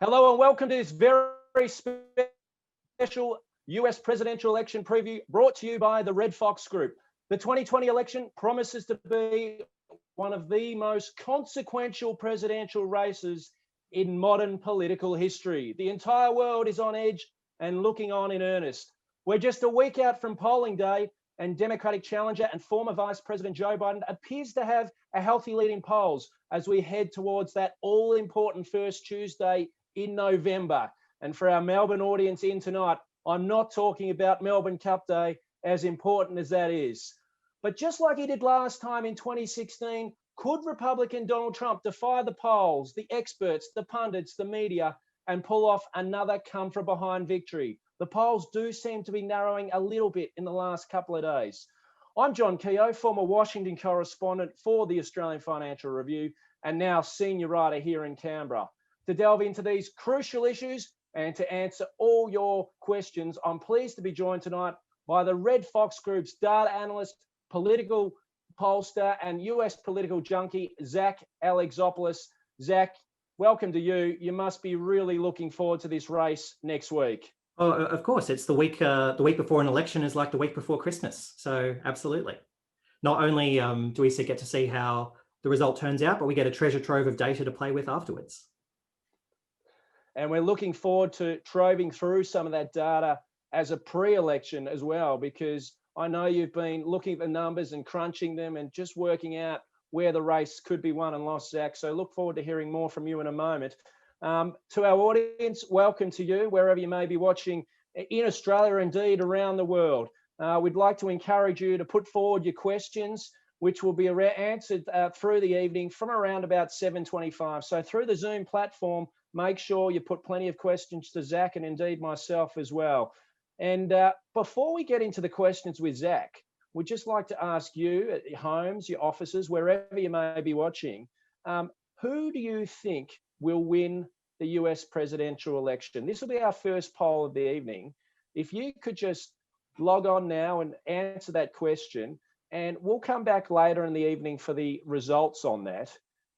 Hello and welcome to this very special US presidential election preview brought to you by the Red Fox Group. The 2020 election promises to be one of the most consequential presidential races in modern political history. The entire world is on edge and looking on in earnest. We're just a week out from polling day, and Democratic challenger and former Vice President Joe Biden appears to have a healthy lead in polls as we head towards that all-important first Tuesday in November. And for our Melbourne audience in tonight, I'm not talking about Melbourne Cup Day, as important as that is. But just like he did last time in 2016, could Republican Donald Trump defy the polls, the experts, the pundits, the media, and pull off another come-from-behind victory? The polls do seem to be narrowing a little bit in the last couple of days. I'm John Kehoe, former Washington correspondent for the Australian Financial Review, and now senior writer here in Canberra. To delve into these crucial issues and to answer all your questions, I'm pleased to be joined tonight by the Red Fox Group's data analyst, political pollster, and US political junkie, Zach Alexopoulos. Zach, welcome to you. You must be really looking forward to this race next week. Oh, of course. It's the week before an election is like the week before Christmas. So absolutely. Not only do we get to see how the result turns out, but we get a treasure trove of data to play with afterwards. And we're looking forward to probing through some of that data as a pre-election as well, because I know you've been looking at the numbers and crunching them and just working out where the race could be won and lost, Zach. So look forward to hearing more from you in a moment. To our audience, welcome to you, wherever you may be watching in Australia, indeed around the world. We'd like to encourage you to put forward your questions, which will be answered through the evening from around about 7:25. So through the Zoom platform, make sure you put plenty of questions to Zach and indeed myself as well. And before we get into the questions with Zach, we'd just like to ask you at your homes, your offices, wherever you may be watching, who do you think will win the US presidential election? This will be our first poll of the evening. If you could just log on now and answer that question, and we'll come back later in the evening for the results on that,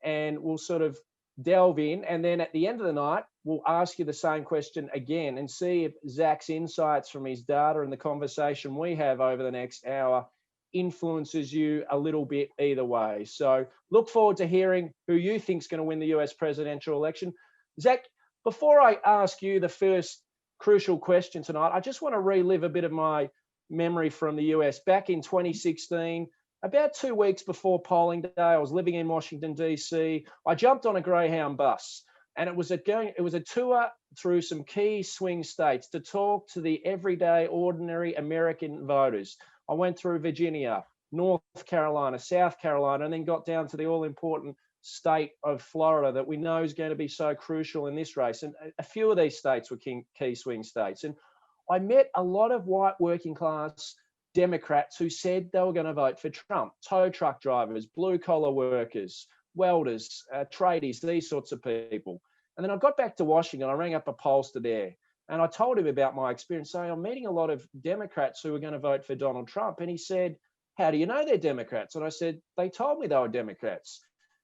and we'll sort of delve in, and then at the end of the night, we'll ask you the same question again and see if Zach's insights from his data and the conversation we have over the next hour influences you a little bit either way. So look forward to hearing who you think is going to win the US presidential election. Zach, before I ask you the first crucial question tonight, I just want to relive a bit of my memory from the US. Back in 2016, about 2 weeks before polling day, I was living in Washington, D.C. I jumped on a Greyhound bus, and it was a tour through some key swing states to talk to the everyday, ordinary American voters. I went through Virginia, North Carolina, South Carolina, and then got down to the all-important state of Florida that we know is going to be so crucial in this race. And a few of these states were key swing states. And I met a lot of white working class Democrats who said they were going to vote for Trump: tow truck drivers, blue collar workers, welders, tradies, these sorts of people. And then I got back to Washington. I rang up a pollster there and I told him about my experience, saying I'm meeting a lot of Democrats who are going to vote for Donald Trump. And he said, "How do you know they're Democrats?" And I said, "They told me they were Democrats."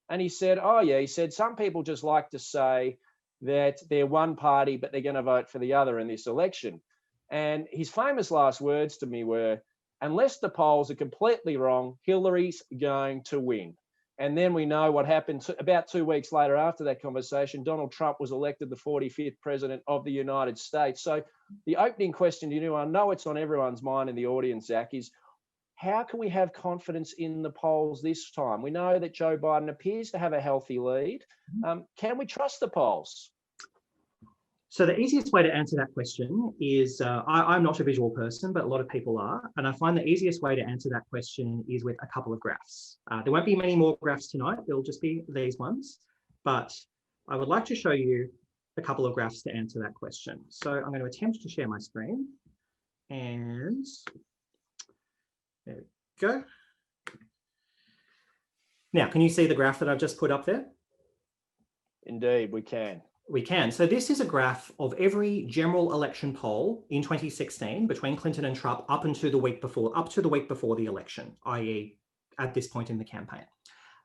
And he said, "Oh yeah," he said, "some people just like to say that they're one party, but they're going to vote for the other in this election." And his famous last words to me were, "Unless the polls are completely wrong, Hillary's going to win." And then we know what happened. About 2 weeks later after that conversation, Donald Trump was elected the 45th president of the United States. So the opening question to you, I know it's on everyone's mind in the audience, Zach, is how can we have confidence in the polls this time? We know that Joe Biden appears to have a healthy lead. Can we trust the polls? So the easiest way to answer that question is, I'm not a visual person, but a lot of people are. And I find the easiest way to answer that question is with a couple of graphs. There won't be many more graphs tonight. It'll just be these ones. But I would like to show you a couple of graphs to answer that question. So I'm going to attempt to share my screen. And there we go. Now, can you see the graph that I've just put up there? Indeed, we can. We can. So this is a graph of every general election poll in 2016 between Clinton and Trump up to the week before the election, i.e. at this point in the campaign.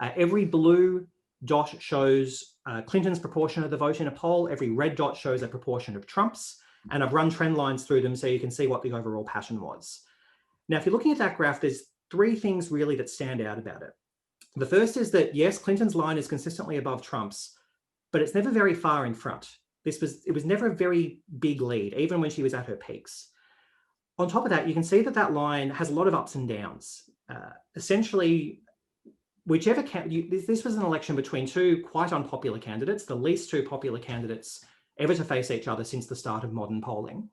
Every blue dot shows Clinton's proportion of the vote in a poll. Every red dot shows a proportion of Trump's. And I've run trend lines through them so you can see what the overall pattern was. Now, if you're looking at that graph, there's three things really that stand out about it. The first is that, yes, Clinton's line is consistently above Trump's, but it's never very far in front. It was never a very big lead, even when she was at her peaks. On top of that, you can see that that line has a lot of ups and downs. Essentially, whichever this was an election between two quite unpopular candidates, the least two popular candidates ever to face each other since the start of modern polling.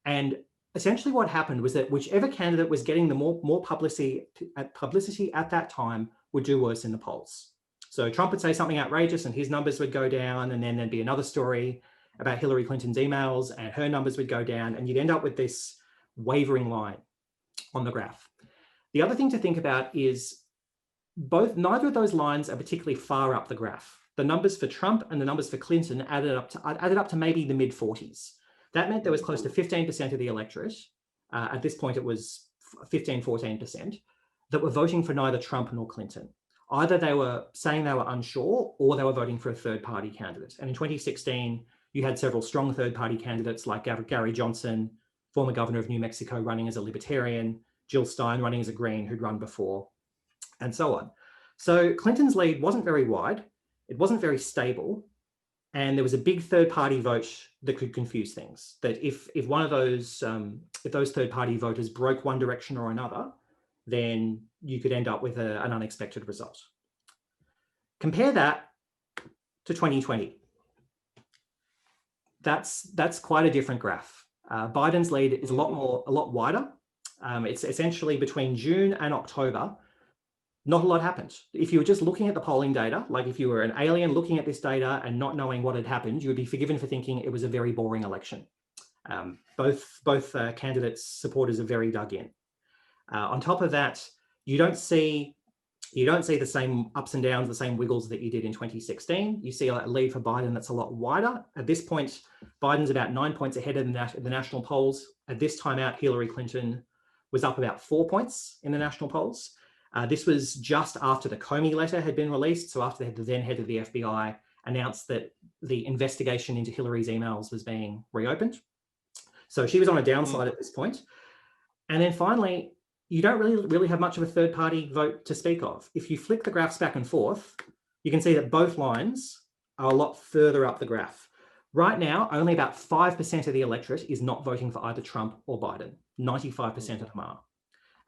And essentially what happened was that whichever candidate was getting the more publicity at that time would do worse in the polls. So Trump would say something outrageous and his numbers would go down, and then there'd be another story about Hillary Clinton's emails and her numbers would go down, and you'd end up with this wavering line on the graph. The other thing to think about is neither of those lines are particularly far up the graph. The numbers for Trump and the numbers for Clinton added up to maybe the mid 40s. That meant there was close to 15% of the electorate. At this point, it was 15, 14% that were voting for neither Trump nor Clinton. Either they were saying they were unsure or they were voting for a third party candidate. And in 2016, you had several strong third party candidates like Gary Johnson, former governor of New Mexico, running as a libertarian, Jill Stein running as a Green who'd run before, and so on. So Clinton's lead wasn't very wide. It wasn't very stable. And there was a big third party vote that could confuse things. That if one of those, if those third party voters broke one direction or another, then you could end up with an unexpected result. Compare that to 2020. That's quite a different graph. Biden's lead is a lot wider. It's essentially between June and October. Not a lot happened. If you were just looking at the polling data, like if you were an alien looking at this data and not knowing what had happened, you would be forgiven for thinking it was a very boring election. Both candidates' supporters are very dug in. On top of that, you don't see the same ups and downs, the same wiggles that you did in 2016. You see a lead for Biden that's a lot wider. At this point, Biden's about 9 points ahead of the national polls. At this time out, Hillary Clinton was up about 4 points in the national polls. This was just after the Comey letter had been released. So after the then head of the FBI announced that the investigation into Hillary's emails was being reopened. So she was on a downside at this point. And then finally, you don't really have much of a third party vote to speak of. If you flick the graphs back and forth, you can see that both lines are a lot further up the graph. Right now, only about 5% of the electorate is not voting for either Trump or Biden. 95% of them are.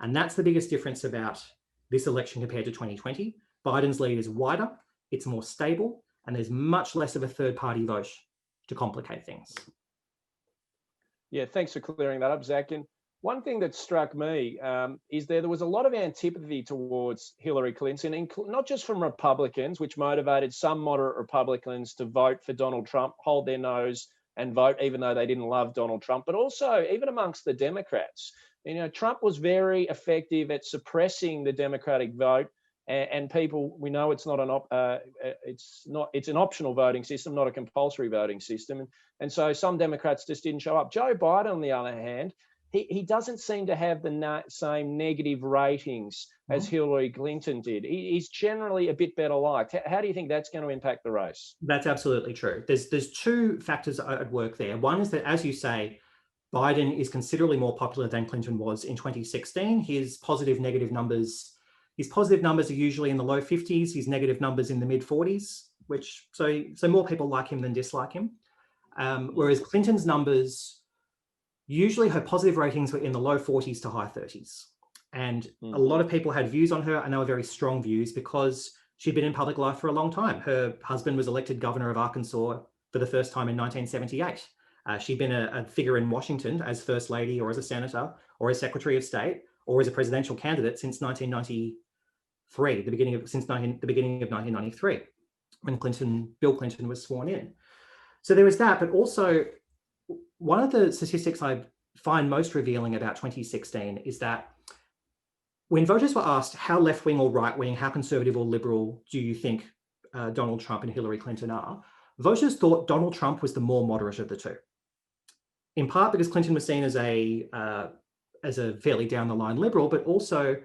And that's the biggest difference about this election compared to 2020. Biden's lead is wider, it's more stable, and there's much less of a third party vote to complicate things. Yeah, thanks for clearing that up, Zach. And one thing that struck me is there was a lot of antipathy towards Hillary Clinton, not just from Republicans, which motivated some moderate Republicans to vote for Donald Trump, hold their nose and vote, even though they didn't love Donald Trump, but also even amongst the Democrats. You know, Trump was very effective at suppressing the Democratic vote, and people, we know it's not it's an optional voting system, not a compulsory voting system, and so some Democrats just didn't show up. Joe Biden, on the other hand, he doesn't seem to have the same negative ratings as Hillary Clinton did. He's generally a bit better liked. How do you think that's going to impact the race? That's absolutely true. There's two factors at work there. One is that, as you say, Biden is considerably more popular than Clinton was in 2016. His positive numbers are usually in the low 50s. His negative numbers in the mid 40s, so more people like him than dislike him. Whereas Clinton's numbers, usually her positive ratings were in the low 40s to high 30s. And a lot of people had views on her, and they were very strong views because she'd been in public life for a long time. Her husband was elected governor of Arkansas for the first time in 1978. She'd been a figure in Washington as First Lady or as a Senator or as Secretary of State or as a presidential candidate since 1993, the beginning of 1993, when Bill Clinton was sworn in. So there was that, but also one of the statistics I find most revealing about 2016 is that when voters were asked how left-wing or right-wing, how conservative or liberal do you think Donald Trump and Hillary Clinton are, voters thought Donald Trump was the more moderate of the two. In part because Clinton was seen as a fairly down the line liberal, but also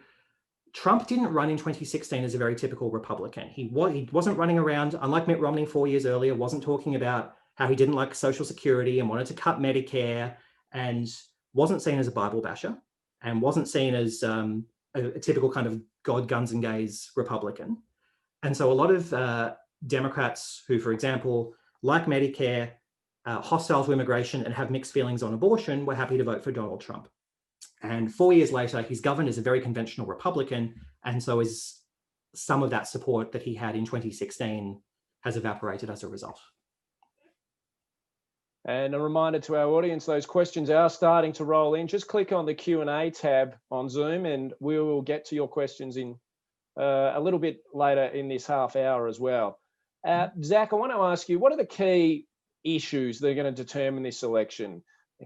Trump didn't run in 2016 as a very typical Republican. He wasn't running around, unlike Mitt Romney 4 years earlier, wasn't talking about how he didn't like Social Security and wanted to cut Medicare, and wasn't seen as a Bible basher, and wasn't seen as a typical kind of God, guns and gays Republican. And so a lot of Democrats who, for example, like Medicare, hostile to immigration and have mixed feelings on abortion were happy to vote for Donald Trump. And 4 years later, he's governed as a very conventional Republican, and so is some of that support that he had in 2016 has evaporated as a result. And a reminder to our audience, those questions are starting to roll in. Just click on the Q&A tab on Zoom and we will get to your questions in a little bit later in this half hour as well. Zach, I want to ask you, what are the key issues that are going to determine this election?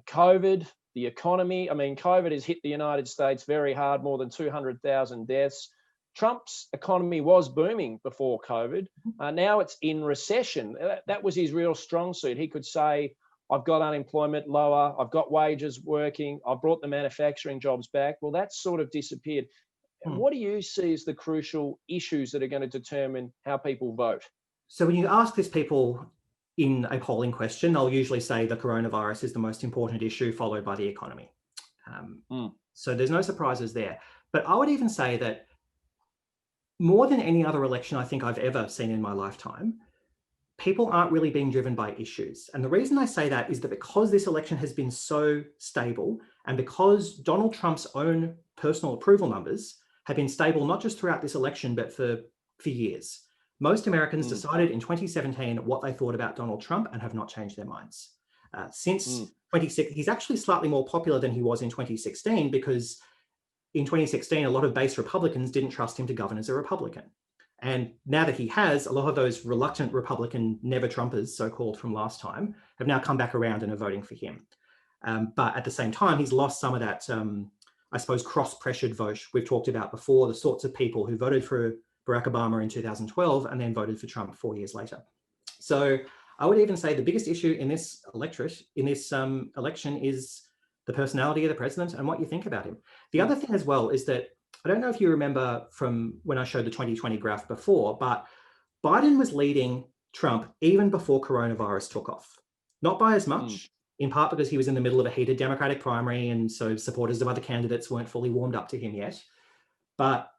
COVID, the economy. I mean, COVID has hit the United States very hard, more than 200,000 deaths. Trump's economy was booming before COVID. Now it's in recession. That was his real strong suit. He could say, I've got unemployment lower, I've got wages working, I've brought the manufacturing jobs back. Well, that's sort of disappeared. What do you see as the crucial issues that are going to determine how people vote? So when you ask these people in a polling question, they'll usually say the coronavirus is the most important issue, followed by the economy. So there's no surprises there. But I would even say that more than any other election I think I've ever seen in my lifetime, people aren't really being driven by issues. And the reason I say that is that because this election has been so stable, and because Donald Trump's own personal approval numbers have been stable, not just throughout this election, but for years. Most Americans decided in 2017 what they thought about Donald Trump and have not changed their minds. Since 2016, he's actually slightly more popular than he was in 2016, because in 2016, a lot of base Republicans didn't trust him to govern as a Republican. And now that he has, a lot of those reluctant Republican never-Trumpers, so-called, from last time, have now come back around and are voting for him. But at the same time, he's lost some of that, I suppose, cross-pressured vote we've talked about before, the sorts of people who voted for Barack Obama in 2012 and then voted for Trump 4 years later. So I would even say the biggest issue in this electorate, in this election, is the personality of the president and what you think about him. The other thing as well is that, I don't know if you remember from when I showed the 2020 graph before, but Biden was leading Trump even before coronavirus took off. Not by as much, in part because he was in the middle of a heated Democratic primary, and so supporters of other candidates weren't fully warmed up to him yet. But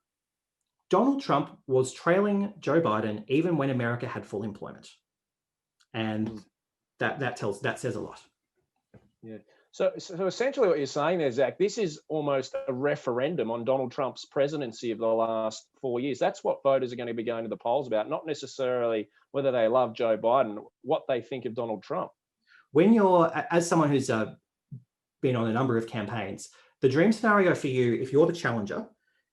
Donald Trump was trailing Joe Biden even when America had full employment. And that says a lot. Yeah. So essentially what you're saying there, Zach, this is almost a referendum on Donald Trump's presidency of the last 4 years. That's what voters are going to be going to the polls about, not necessarily whether they love Joe Biden, what they think of Donald Trump. When you're, as someone who's been on a number of campaigns, the dream scenario for you, if you're the challenger,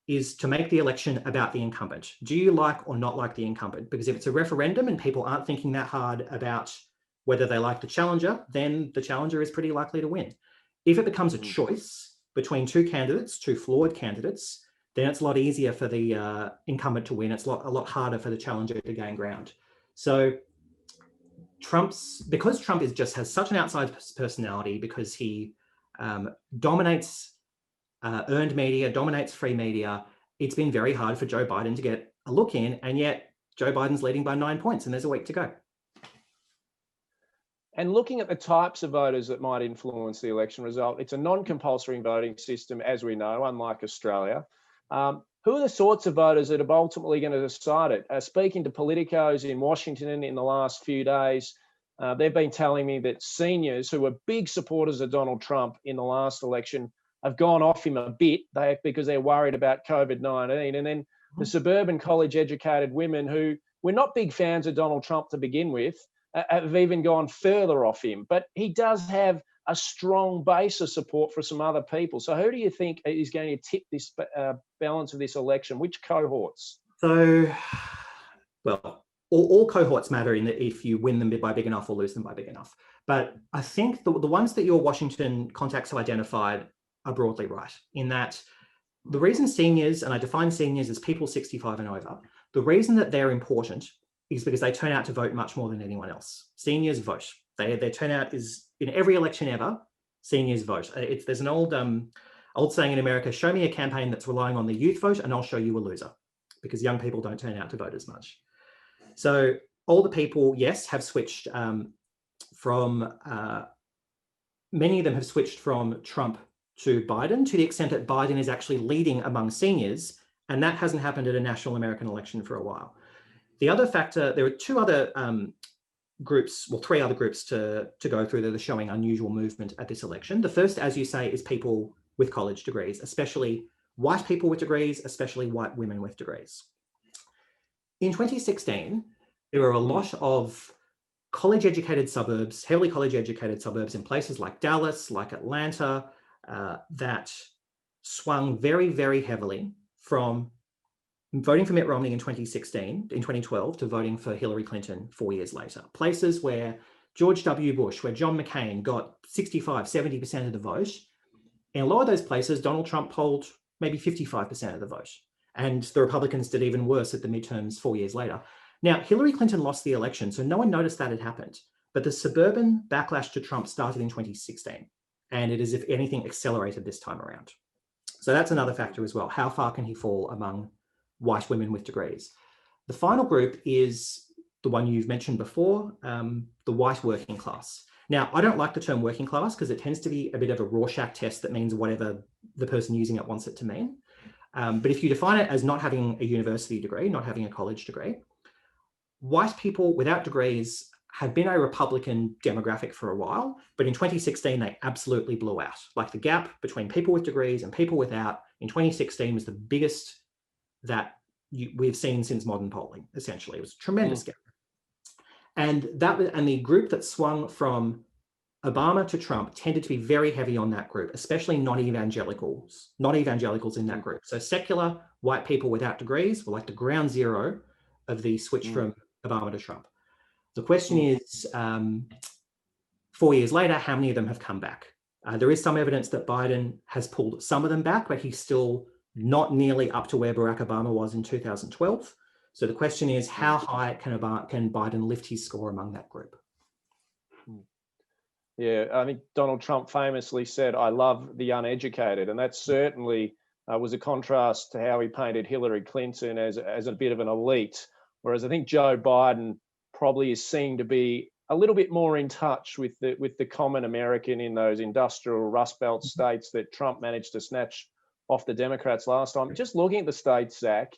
is to make the election about the incumbent. Do you like or not like the incumbent? Because if it's a referendum and people aren't thinking that hard about whether they like the challenger, then the challenger is pretty likely to win. If it becomes a choice between two candidates, two flawed candidates, then it's a lot easier for the incumbent to win. It's a lot harder for the challenger to gain ground. So because Trump has such an outsized personality, because he dominates earned media, dominates free media, it's been very hard for Joe Biden to get a look in, and yet Joe Biden's leading by 9 points and there's a week to go. And looking at the types of voters that might influence the election result, it's a non-compulsory voting system, as we know, unlike Australia. Who are the sorts of voters that are ultimately going to decide it? Speaking to politicos in Washington in the last few days, they've been telling me that seniors who were big supporters of Donald Trump in the last election have gone off him a bit because they're worried about COVID-19. And then the suburban college-educated women who were not big fans of Donald Trump to begin with, have even gone further off him. But he does have a strong base of support for some other people. So who do you think is going to tip this balance of this election? Which cohorts? So, well, all cohorts matter in that if you win them by big enough or lose them by big enough. But I think the ones that your Washington contacts have identified are broadly right, in that the reason seniors, and I define seniors as people 65 and over, the reason that they're important is because they turn out to vote much more than anyone else. Seniors vote. Their turnout is, in every election ever, seniors vote. There's an old, Old saying in America, show me a campaign that's relying on the youth vote and I'll show you a loser, because young people don't turn out to vote as much. So older people, yes, have switched many of them have switched from Trump to Biden, to the extent that Biden is actually leading among seniors, and that hasn't happened at a national American election for a while. The other factor, there are two other groups, well, three other groups to go through that are showing unusual movement at this election. The first, as you say, is people with college degrees, especially white people with degrees, especially white women with degrees. In 2016, there were a lot of college-educated suburbs, heavily college-educated suburbs in places like Dallas, like Atlanta, that swung very, very heavily from voting for Mitt Romney in 2012, to voting for Hillary Clinton 4 years later. Places where George W. Bush, where John McCain got 65, 70% of the vote. In a lot of those places, Donald Trump polled maybe 55% of the vote. And the Republicans did even worse at the midterms 4 years later. Now, Hillary Clinton lost the election, so no one noticed that had happened. But the suburban backlash to Trump started in 2016. And it is, if anything, accelerated this time around. So that's another factor as well. How far can he fall among white women with degrees? The final group is the one you've mentioned before, the white working class. Now, I don't like the term working class because it tends to be a bit of a Rorschach test that means whatever the person using it wants it to mean. But if you define it as not having a university degree, not having a college degree, white people without degrees have been a Republican demographic for a while, but in 2016, they absolutely blew out. Like, the gap between people with degrees and people without in 2016 was the biggest that we've seen since modern polling, essentially. It was a tremendous gap. And the group that swung from Obama to Trump tended to be very heavy on that group, especially non-evangelicals in that group. So secular white people without degrees were like the ground zero of the switch from Obama to Trump. The question is, 4 years later, how many of them have come back? There is some evidence that Biden has pulled some of them back, but he's still not nearly up to where Barack Obama was in 2012. So the question is, how high can Biden lift his score among that group? Yeah, I think Donald Trump famously said, "I love the uneducated," and that certainly was a contrast to how he painted Hillary Clinton as a bit of an elite. Whereas I think Joe Biden probably is seen to be a little bit more in touch with the common American in those industrial Rust Belt states that Trump managed to snatch off the Democrats last time. Just looking at the states, Zach,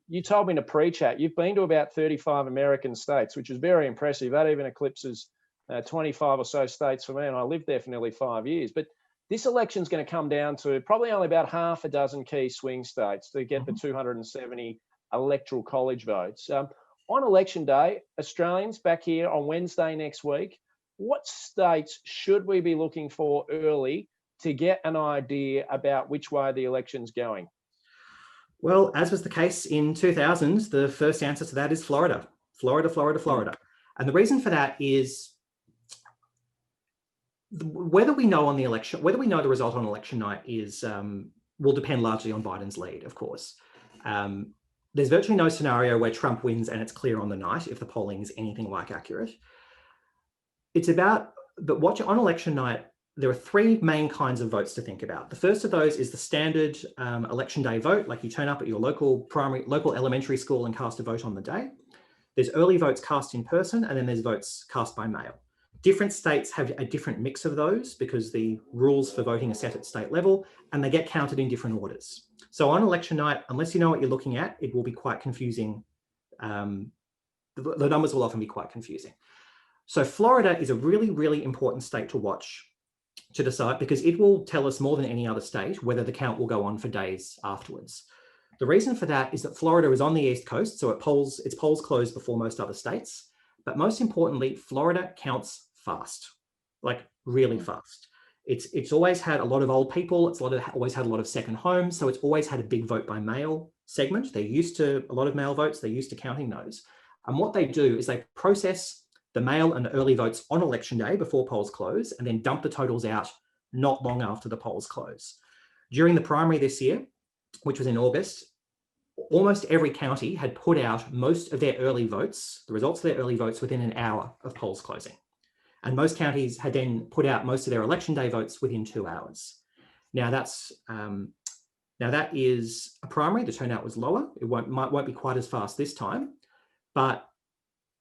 you told me in a pre-chat you've been to about 35 American states, which is very impressive. That even eclipses 25 or so states for me, and I lived there for nearly 5 years. But this election's going to come down to probably only about half a dozen key swing states to get the 270 electoral college votes. On election day, Australians back here on Wednesday next week, what states should we be looking for early to get an idea about which way the election's going? Well, as was the case in 2000, the first answer to that is Florida. Florida. And the reason for that is whether we know the result on election night will depend largely on Biden's lead, of course. There's virtually no scenario where Trump wins and it's clear on the night if the polling is anything like accurate. But on election night, there are three main kinds of votes to think about. The first of those is the standard election day vote, like you turn up at your local elementary school and cast a vote on the day. There's early votes cast in person, and then there's votes cast by mail. Different states have a different mix of those because the rules for voting are set at state level and they get counted in different orders. So on election night, unless you know what you're looking at, it will be quite confusing. The numbers will often be quite confusing. So Florida is a really, really important state to watch to decide, because it will tell us more than any other state whether the count will go on for days afterwards. The reason for that is that Florida is on the East Coast, so its polls close before most other states. But most importantly, Florida counts fast, like really fast. It's always had a lot of old people. It's always had a lot of second homes. So it's always had a big vote by mail segment. They're used to a lot of mail votes. They're used to counting those. And what they do is they process the mail and the early votes on election day before polls close, and then dump the totals out not long after the polls close. During the primary this year, which was in August, almost every county had put out most of their early votes, the results of their early votes, within an hour of polls closing. And most counties had then put out most of their election day votes within 2 hours. Now that is a primary. The turnout was lower. It won't be quite as fast this time, but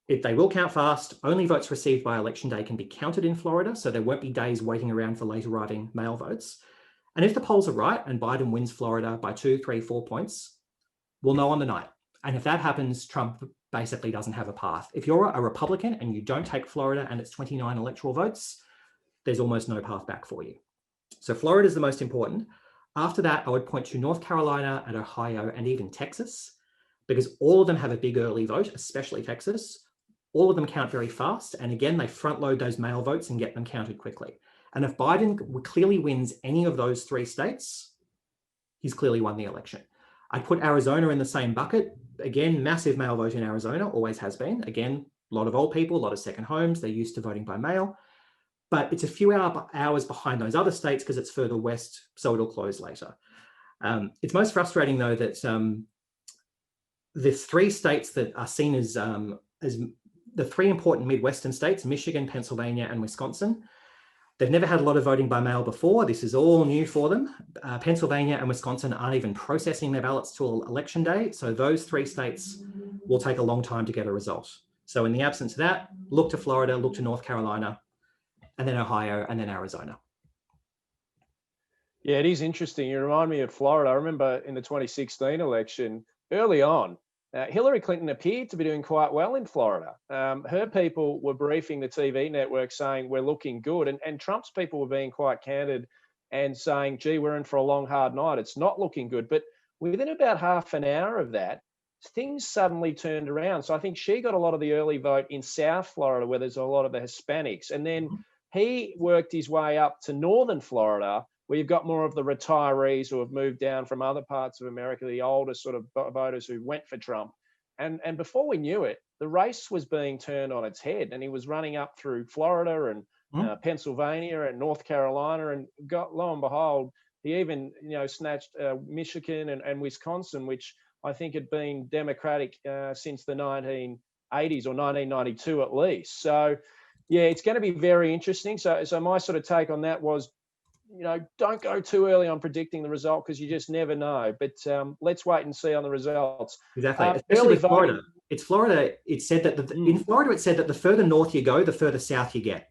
if they will count fast. Only votes received by election day can be counted in Florida, so there won't be days waiting around for late arriving mail votes. And if the polls are right and Biden wins Florida by 2, 3, 4 points, we'll know on the night. And if that happens, Trump basically doesn't have a path. If you're a Republican and you don't take Florida and it's 29 electoral votes, there's almost no path back for you. So Florida is the most important. After that, I would point to North Carolina and Ohio and even Texas, because all of them have a big early vote, especially Texas. All of them count very fast. And again, they front load those mail votes and get them counted quickly. And if Biden clearly wins any of those 3 states, he's clearly won the election. I'd put Arizona in the same bucket. Again, massive mail vote in Arizona, always has been. Again, a lot of old people, a lot of second homes. They're used to voting by mail. But it's a few hours behind those other states because it's further west, so it'll close later. It's most frustrating, though, that the 3 states that are seen as the 3 important Midwestern states, Michigan, Pennsylvania, and Wisconsin, they've never had a lot of voting by mail before. This is all new for them. Pennsylvania and Wisconsin aren't even processing their ballots till election day. So those 3 states will take a long time to get a result. So in the absence of that, look to Florida, look to North Carolina, and then Ohio, and then Arizona. Yeah, it is interesting. You remind me of Florida. I remember in the 2016 election, early on, Hillary Clinton appeared to be doing quite well in Florida. Her people were briefing the TV network saying, we're looking good. And Trump's people were being quite candid and saying, gee, we're in for a long, hard night. It's not looking good. But within about half an hour of that, things suddenly turned around. So I think she got a lot of the early vote in South Florida, where there's a lot of the Hispanics. And then he worked his way up to northern Florida, where you've got more of the retirees who have moved down from other parts of America, the older sort of voters who went for Trump. And before we knew it, the race was being turned on its head, and he was running up through Florida and Pennsylvania and North Carolina, and lo and behold, he even snatched Michigan and Wisconsin, which I think had been Democratic since the 1980s or 1992 at least. So yeah, it's going to be very interesting. So my sort of take on that was, don't go too early on predicting the result, because you just never know. But let's wait and see on the results. Exactly. Especially with Florida. It's Florida. It's said that in Florida, it's said that the further north you go, the further south you get.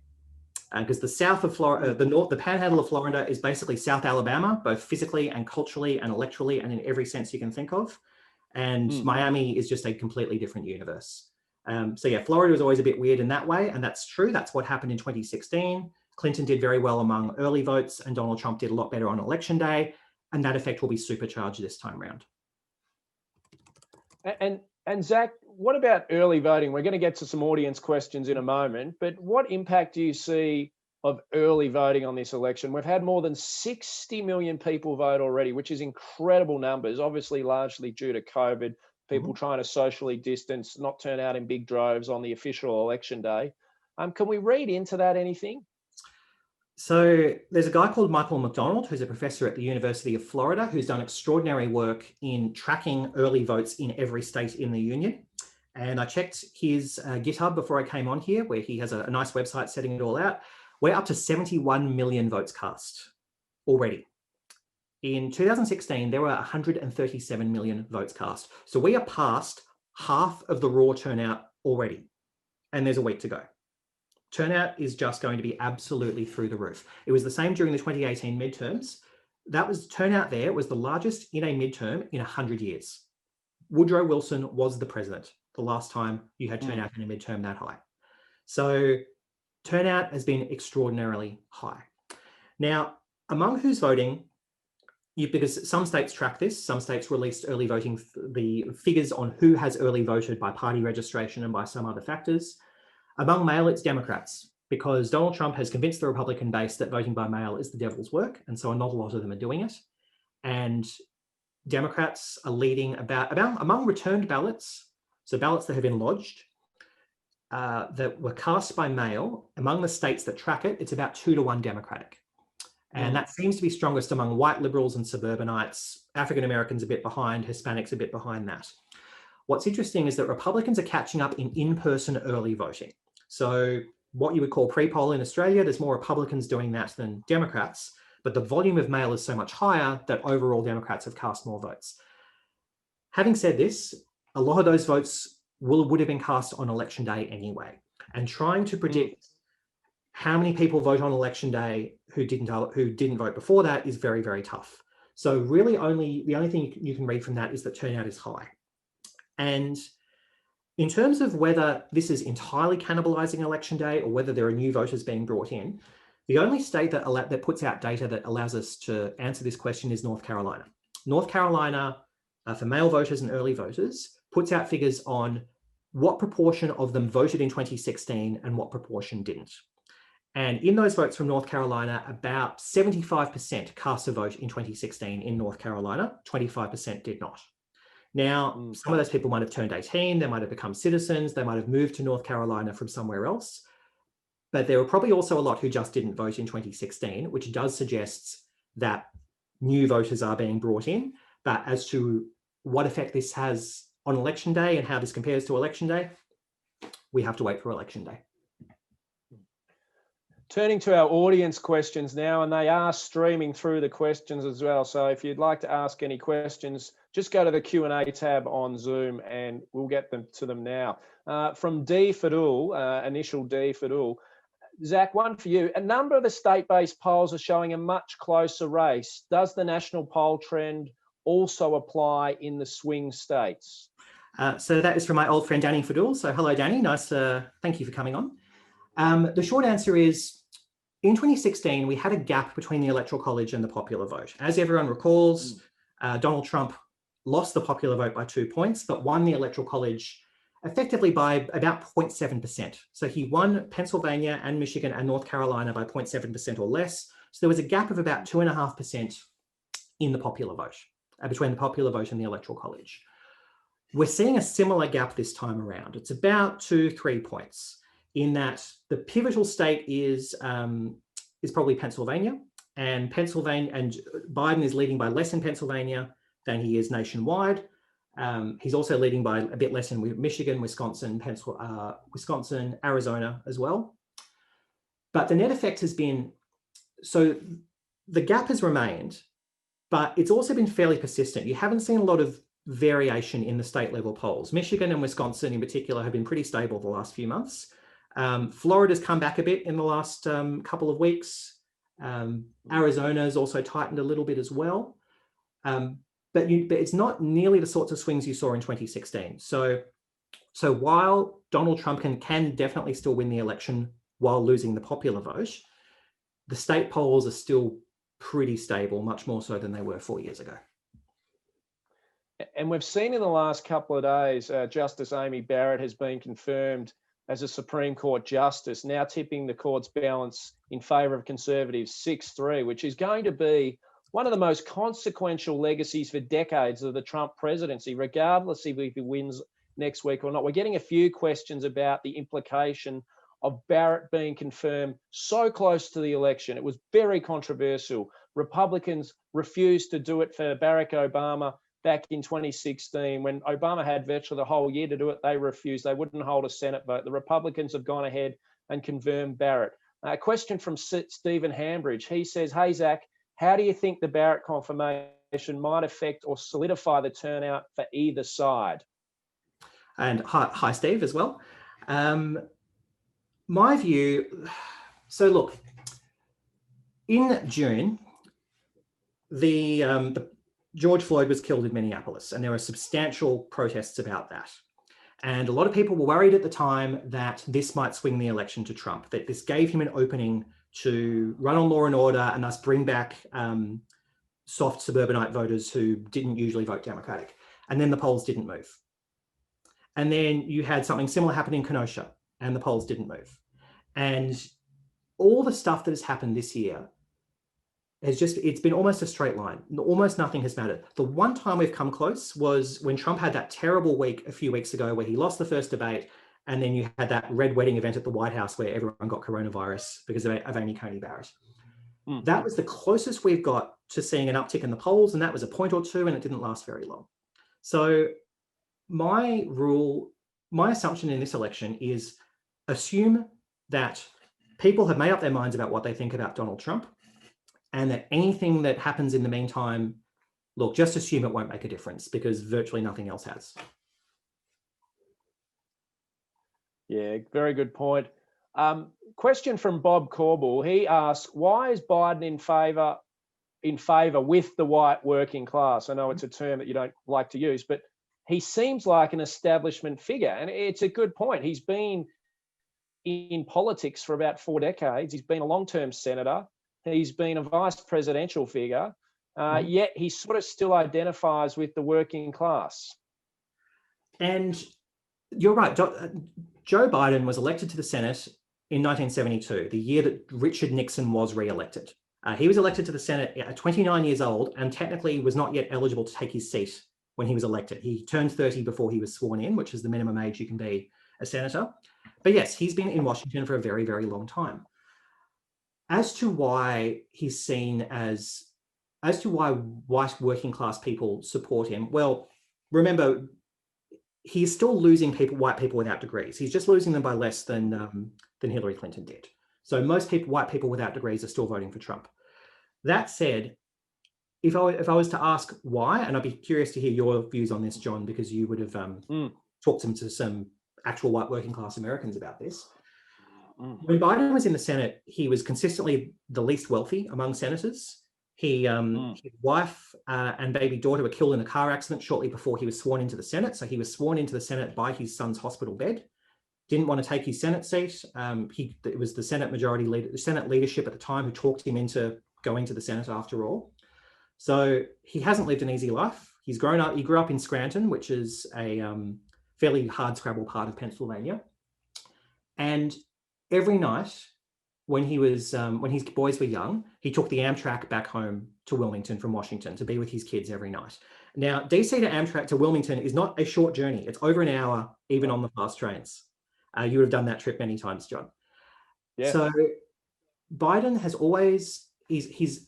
Because the south of Florida, the panhandle of Florida is basically South Alabama, both physically and culturally and electorally and in every sense you can think of. And Miami is just a completely different universe. So yeah, Florida was always a bit weird in that way. And that's true. That's what happened in 2016. Clinton did very well among early votes, and Donald Trump did a lot better on election day. And that effect will be supercharged this time around. And Zach, what about early voting? We're going to get to some audience questions in a moment, but what impact do you see of early voting on this election? We've had more than 60 million people vote already, which is incredible numbers, obviously largely due to COVID, people trying to socially distance, not turn out in big droves on the official election day. Can we read into that anything? So there's a guy called Michael McDonald, who's a professor at the University of Florida, who's done extraordinary work in tracking early votes in every state in the union. And I checked his GitHub before I came on here, where he has a nice website setting it all out. We're up to 71 million votes cast already. In 2016, there were 137 million votes cast. So we are past half of the raw turnout already, and there's a week to go. Turnout is just going to be absolutely through the roof. It was the same during the 2018 midterms. Turnout there was the largest in a midterm in 100 years. Woodrow Wilson was the president the last time you had turnout in a midterm that high. So turnout has been extraordinarily high. Now, among who's voting, because some states track this, some states released early voting, the figures on who has early voted by party registration and by some other factors. Among mail, it's Democrats, because Donald Trump has convinced the Republican base that voting by mail is the devil's work, and so not a lot of them are doing it. And Democrats are leading among returned ballots, so ballots that have been lodged, that were cast by mail, among the states that track it, it's about 2-to-1 Democratic. And that seems to be strongest among white liberals and suburbanites, African Americans a bit behind, Hispanics a bit behind that. What's interesting is that Republicans are catching up in-person early voting. So what you would call pre-poll in Australia, there's more Republicans doing that than Democrats, but the volume of mail is so much higher that overall Democrats have cast more votes. Having said this, a lot of those votes would have been cast on election day anyway. And trying to predict how many people vote on election day who didn't vote before that is very, very tough. So really the only thing you can read from that is that turnout is high. And in terms of whether this is entirely cannibalizing election day or whether there are new voters being brought in, the only state that puts out data that allows us to answer this question is North Carolina. North Carolina, for male voters and early voters, puts out figures on what proportion of them voted in 2016 and what proportion didn't. And in those votes from North Carolina, about 75% cast a vote in 2016 in North Carolina, 25% did not. Now, some of those people might have turned 18, they might have become citizens, they might have moved to North Carolina from somewhere else. But there were probably also a lot who just didn't vote in 2016, which does suggest that new voters are being brought in. But as to what effect this has on election day and how this compares to election day, we have to wait for election day. Turning to our audience questions now, and they are streaming through the questions as well. So if you'd like to ask any questions, just go to the Q&A tab on Zoom and we'll get them to them now. From D. Fadul, initial D. Fadul. Zach, one for you. A number of the state-based polls are showing a much closer race. Does the national poll trend also apply in the swing states? So that is from my old friend Danny Fadul. So hello, Danny. Nice. Thank you for coming on. The short answer is, in 2016, we had a gap between the Electoral College and the popular vote. As everyone recalls, Donald Trump lost the popular vote by 2 points, but won the Electoral College effectively by about 0.7%. So he won Pennsylvania and Michigan and North Carolina by 0.7% or less. So there was a gap of about 2.5% in the popular vote, between the popular vote and the Electoral College. We're seeing a similar gap this time around. It's about 2-3 points, in that the pivotal state is probably Pennsylvania, and Biden is leading by less in Pennsylvania than he is nationwide. He's also leading by a bit less in Michigan, Wisconsin, Arizona as well. But the net effect has been, so the gap has remained, but it's also been fairly persistent. You haven't seen a lot of variation in the state level polls. Michigan and Wisconsin in particular have been pretty stable the last few months. Florida's come back a bit in the last couple of weeks. Arizona's also tightened a little bit as well. But it's not nearly the sorts of swings you saw in 2016. So while Donald Trump can definitely still win the election while losing the popular vote, the state polls are still pretty stable, much more so than they were 4 years ago. And we've seen in the last couple of days, Justice Amy Barrett has been confirmed as a Supreme Court justice, now tipping the court's balance in favour of Conservatives 6-3, which is going to be one of the most consequential legacies for decades of the Trump presidency, regardless if he wins next week or not. We're getting a few questions about the implication of Barrett being confirmed so close to the election. It was very controversial. Republicans refused to do it for Barack Obama back in 2016. When Obama had virtually the whole year to do it, they refused. They wouldn't hold a Senate vote. The Republicans have gone ahead and confirmed Barrett. A question from Stephen Hambridge. He says, hey, Zach, how do you think the Barrett confirmation might affect or solidify the turnout for either side? And hi, Steve, as well. My view, so look, in June, the George Floyd was killed in Minneapolis, and there were substantial protests about that. And a lot of people were worried at the time that this might swing the election to Trump, that this gave him an opening to run on law and order and thus bring back soft suburbanite voters who didn't usually vote Democratic. And then the polls didn't move. And then you had something similar happen in Kenosha, and the polls didn't move. And all the stuff that has happened this year it's been almost a straight line. Almost nothing has mattered. The one time we've come close was when Trump had that terrible week a few weeks ago where he lost the first debate, and then you had that red wedding event at the White House where everyone got coronavirus because of Amy Coney Barrett. That was the closest we've got to seeing an uptick in the polls, and that was a point or two, and it didn't last very long. So my assumption in this election is assume that people have made up their minds about what they think about Donald Trump. and that anything that happens in the meantime, look, just assume it won't make a difference because virtually nothing else has. Yeah, very good point. Question from Bob Corbell. He asks, why is Biden in favour with the white working class? I know it's a term that you don't like to use, but he seems like an establishment figure. And it's a good point. He's been in politics for about 4 decades. He's been a long-term senator. He's been a vice presidential figure. Yet he sort of still identifies with the working class. And you're right. Joe Biden was elected to the Senate in 1972, the year that Richard Nixon was re-elected. He was elected to the Senate at 29 years old and technically was not yet eligible to take his seat when he was elected. He turned 30 before he was sworn in, which is the minimum age you can be a senator. But yes, he's been in Washington for a very, very long time. As to why he's seen as to why white working class people support him, well, remember, he's still losing white people without degrees. He's just losing them by less than Hillary Clinton did. So most white people without degrees are still voting for Trump. That said, if I was to ask why, and I'd be curious to hear your views on this, John, because you would have talked to some actual white working class Americans about this. When Biden was in the Senate, he was consistently the least wealthy among senators. His wife and baby daughter were killed in a car accident shortly before he was sworn into the Senate. So he was sworn into the Senate by his son's hospital bed. Didn't want to take his Senate seat. It was the Senate Senate leadership at the time who talked him into going to the Senate after all. So he hasn't lived an easy life. He grew up in Scranton, which is a fairly hardscrabble part of Pennsylvania. And every night when his boys were young, he took the Amtrak back home to Wilmington from Washington to be with his kids every night. Now, DC to Amtrak to Wilmington is not a short journey. It's over an hour, even on the fast trains. You would have done that trip many times, John. Yeah. So Biden has always, he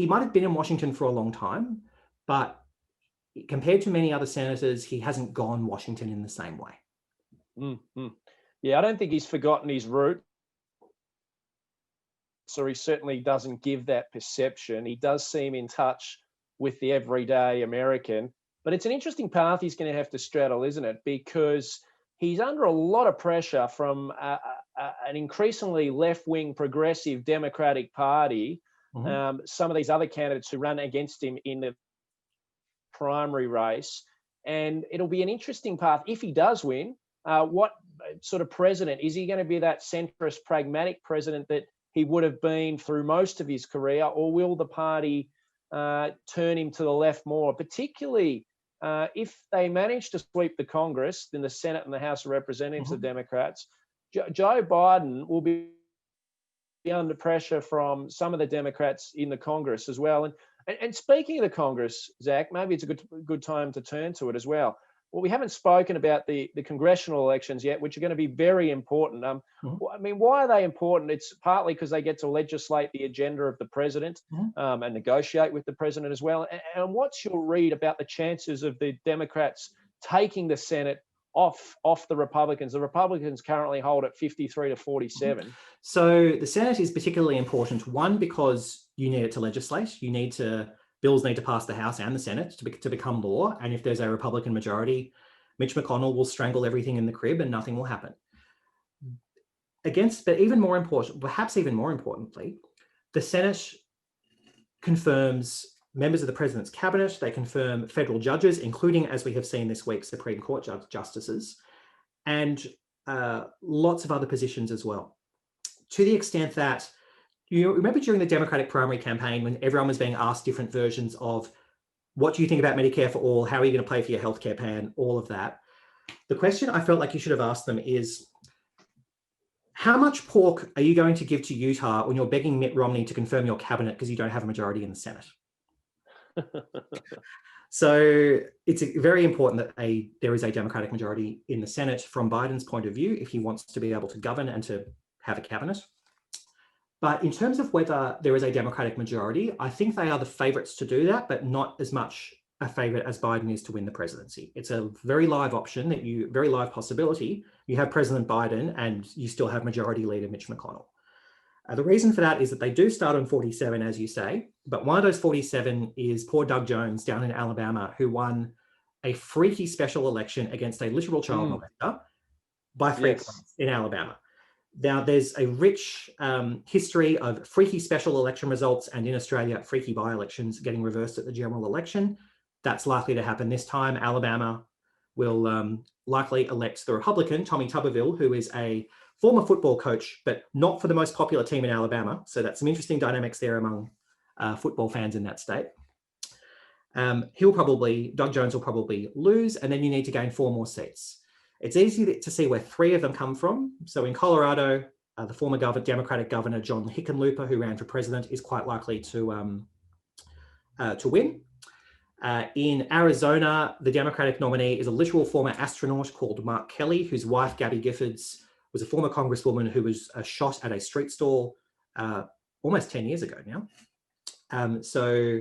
might have been in Washington for a long time, but compared to many other senators, he hasn't gone Washington in the same way. Mm-hmm. Yeah, I don't think he's forgotten his roots. So he certainly doesn't give that perception. He does seem in touch with the everyday American. But it's an interesting path he's going to have to straddle, isn't it? Because he's under a lot of pressure from an increasingly left-wing progressive Democratic Party. Mm-hmm. Some of these other candidates who run against him in the primary race. And it'll be an interesting path if he does win. What sort of president? Is he going to be that centrist, pragmatic president that he would have been through most of his career, or will the party turn him to the left more, particularly if they manage to sweep the Congress, then the Senate and the House of Representatives, mm-hmm. the Democrats, Joe Biden will be under pressure from some of the Democrats in the Congress as well. And speaking of the Congress, Zach, maybe it's a good time to turn to it as well. Well, we haven't spoken about the congressional elections yet, which are going to be very important. Mm-hmm. I mean, why are they important? It's partly because they get to legislate the agenda of the president, mm-hmm. And negotiate with the president as well. And what's your read about the chances of the Democrats taking the Senate off the Republicans? The Republicans currently hold at 53 to 47. So the Senate is particularly important, one, because you need it to legislate. Bills need to pass the House and the Senate to become law. And if there's a Republican majority, Mitch McConnell will strangle everything in the crib and nothing will happen. But even more important, perhaps even more importantly, the Senate confirms members of the president's cabinet. They confirm federal judges, including, as we have seen this week, Supreme Court justices, and lots of other positions as well. To the extent that, you remember during the Democratic primary campaign when everyone was being asked different versions of what do you think about Medicare for all? How are you going to pay for your healthcare plan? All of that. The question I felt like you should have asked them is, how much pork are you going to give to Utah when you're begging Mitt Romney to confirm your cabinet because you don't have a majority in the Senate? So it's very important that there is a Democratic majority in the Senate from Biden's point of view if he wants to be able to govern and to have a cabinet. But in terms of whether there is a Democratic majority, I think they are the favourites to do that, but not as much a favourite as Biden is to win the presidency. It's a very live option, very live possibility. You have President Biden and you still have Majority Leader Mitch McConnell. The reason for that is that they do start on 47, as you say, but one of those 47 is poor Doug Jones down in Alabama, who won a freaky special election against a literal child molester by 3 points in Alabama. Now, there's a rich history of freaky special election results, and in Australia, freaky by-elections getting reversed at the general election. That's likely to happen this time. Alabama will likely elect the Republican, Tommy Tuberville, who is a former football coach, but not for the most popular team in Alabama. So that's some interesting dynamics there among football fans in that state. Doug Jones will probably lose, and then you need to gain 4 more seats. It's easy to see where 3 of them come from. So in Colorado, the former Democratic governor, John Hickenlooper, who ran for president, is quite likely to win. In Arizona, the Democratic nominee is a literal former astronaut called Mark Kelly, whose wife, Gabby Giffords, was a former congresswoman who was shot at a street stall almost 10 years ago now. So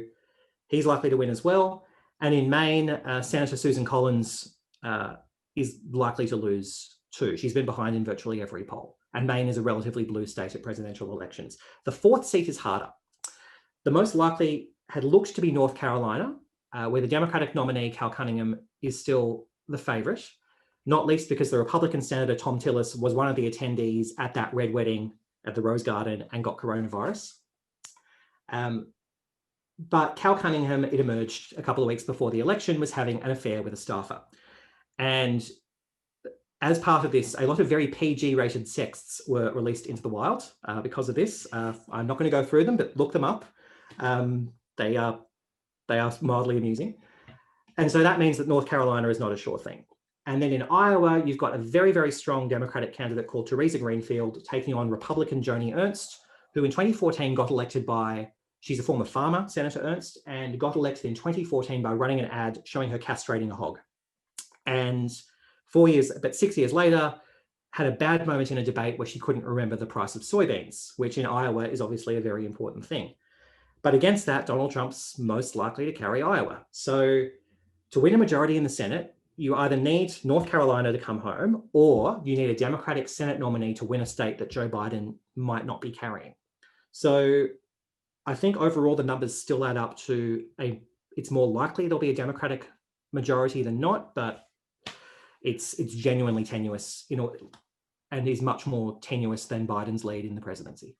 he's likely to win as well. And in Maine, Senator Susan Collins is likely to lose too. She's been behind in virtually every poll. And Maine is a relatively blue state at presidential elections. The 4th seat is harder. The most likely had looked to be North Carolina, where the Democratic nominee, Cal Cunningham, is still the favourite, not least because the Republican Senator Tom Tillis was one of the attendees at that red wedding at the Rose Garden and got coronavirus. But Cal Cunningham, it emerged a couple of weeks before the election, was having an affair with a staffer. And as part of this, a lot of very PG-rated sexts were released into the wild because of this. I'm not going to go through them, but look them up. They are mildly amusing. And so that means that North Carolina is not a sure thing. And then in Iowa, you've got a very, very strong Democratic candidate called Theresa Greenfield taking on Republican Joni Ernst, who in 2014 got elected she's a former farmer, Senator Ernst, and got elected in 2014 by running an ad showing her castrating a hog. And 6 years later, had a bad moment in a debate where she couldn't remember the price of soybeans, which in Iowa is obviously a very important thing. But against that, Donald Trump's most likely to carry Iowa. So to win a majority in the Senate, you either need North Carolina to come home, or you need a Democratic Senate nominee to win a state that Joe Biden might not be carrying. So I think overall the numbers still add up to it's more likely there'll be a Democratic majority than not, but it's genuinely tenuous, and is much more tenuous than Biden's lead in the presidency.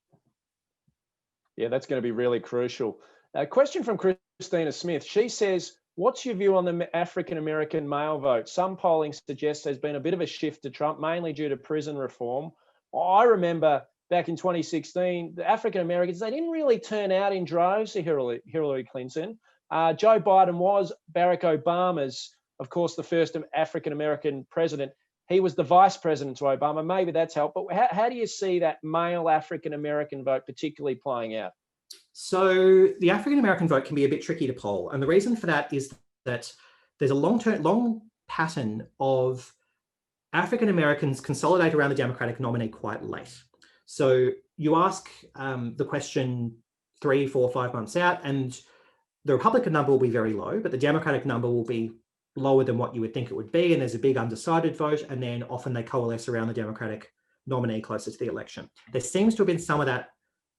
Yeah, that's going to be really crucial. A question from Christina Smith. She says, what's your view on the African-American male vote? Some polling suggests there's been a bit of a shift to Trump, mainly due to prison reform. I remember back in 2016, the African-Americans, they didn't really turn out in droves to Hillary Clinton. Joe Biden was Barack Obama's, of course, the first African-American president. He was the vice president to Obama. Maybe that's helped. But how do you see that male African-American vote particularly playing out? So the African-American vote can be a bit tricky to poll. And the reason for that is that there's a long pattern of African-Americans consolidate around the Democratic nominee quite late. So you ask the question 3, 4, 5 months out, and the Republican number will be very low, but the Democratic number will be lower than what you would think it would be. And there's a big undecided vote. And then often they coalesce around the Democratic nominee closer to the election. There seems to have been some of that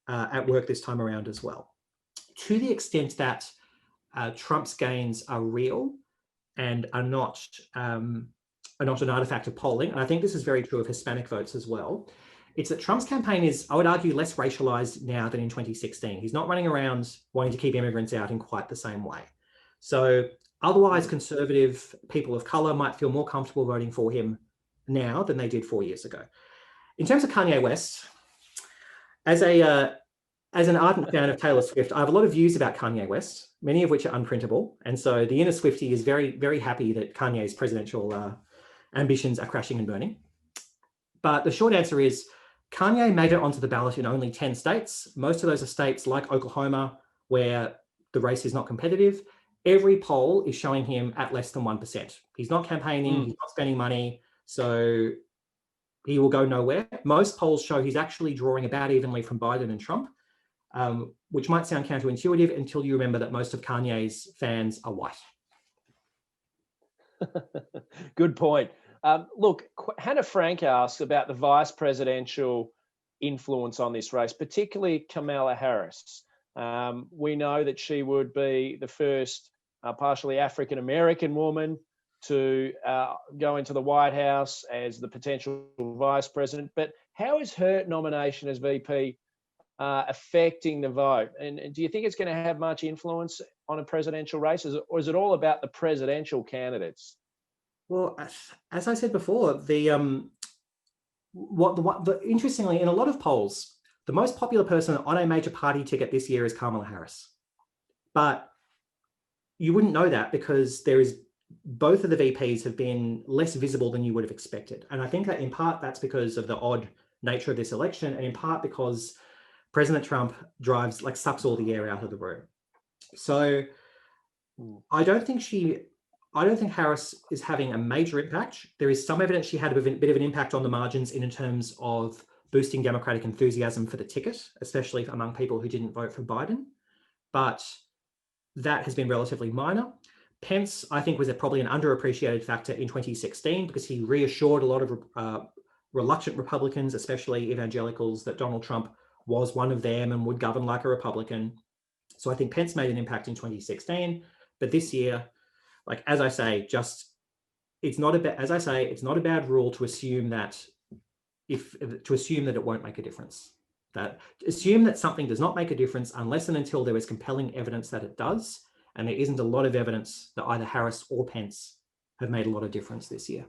at work this time around as well. To the extent that Trump's gains are real and are not an artifact of polling, and I think this is very true of Hispanic votes as well, it's that Trump's campaign is, I would argue, less racialized now than in 2016. He's not running around wanting to keep immigrants out in quite the same way. So otherwise, conservative people of color might feel more comfortable voting for him now than they did 4 years ago. In terms of Kanye West, as an ardent fan of Taylor Swift, I have a lot of views about Kanye West, many of which are unprintable. And so the inner Swiftie is very, very happy that Kanye's presidential ambitions are crashing and burning. But the short answer is Kanye made it onto the ballot in only 10 states. Most of those are states like Oklahoma, where the race is not competitive. Every poll is showing him at less than 1%. He's not campaigning, he's not spending money, so he will go nowhere. Most polls show he's actually drawing about evenly from Biden and Trump, which might sound counterintuitive until you remember that most of Kanye's fans are white. Good point. Look, Hannah Frank asks about the vice presidential influence on this race, particularly Kamala Harris. We know that she would be the first partially African-American woman to go into the White House as the potential vice president. But how is her nomination as VP affecting the vote? And do you think it's going to have much influence on a presidential race, or is it all about the presidential candidates? Well, as I said before, interestingly, in a lot of polls, the most popular person on a major party ticket this year is Kamala Harris. But you wouldn't know that because both of the VPs have been less visible than you would have expected. And I think that in part that's because of the odd nature of this election, and in part because President Trump sucks all the air out of the room. So I don't think Harris is having a major impact. There is some evidence she had a bit of an impact on the margins in terms of boosting Democratic enthusiasm for the ticket, especially among people who didn't vote for Biden. But that has been relatively minor. Pence, I think, was probably an underappreciated factor in 2016 because he reassured a lot of reluctant Republicans, especially evangelicals, that Donald Trump was one of them and would govern like a Republican. So I think Pence made an impact in 2016. But this year, as I say, it's not a bad rule to assume that it won't make a difference. Assume that something does not make a difference unless and until there is compelling evidence that it does. And there isn't a lot of evidence that either Harris or Pence have made a lot of difference this year.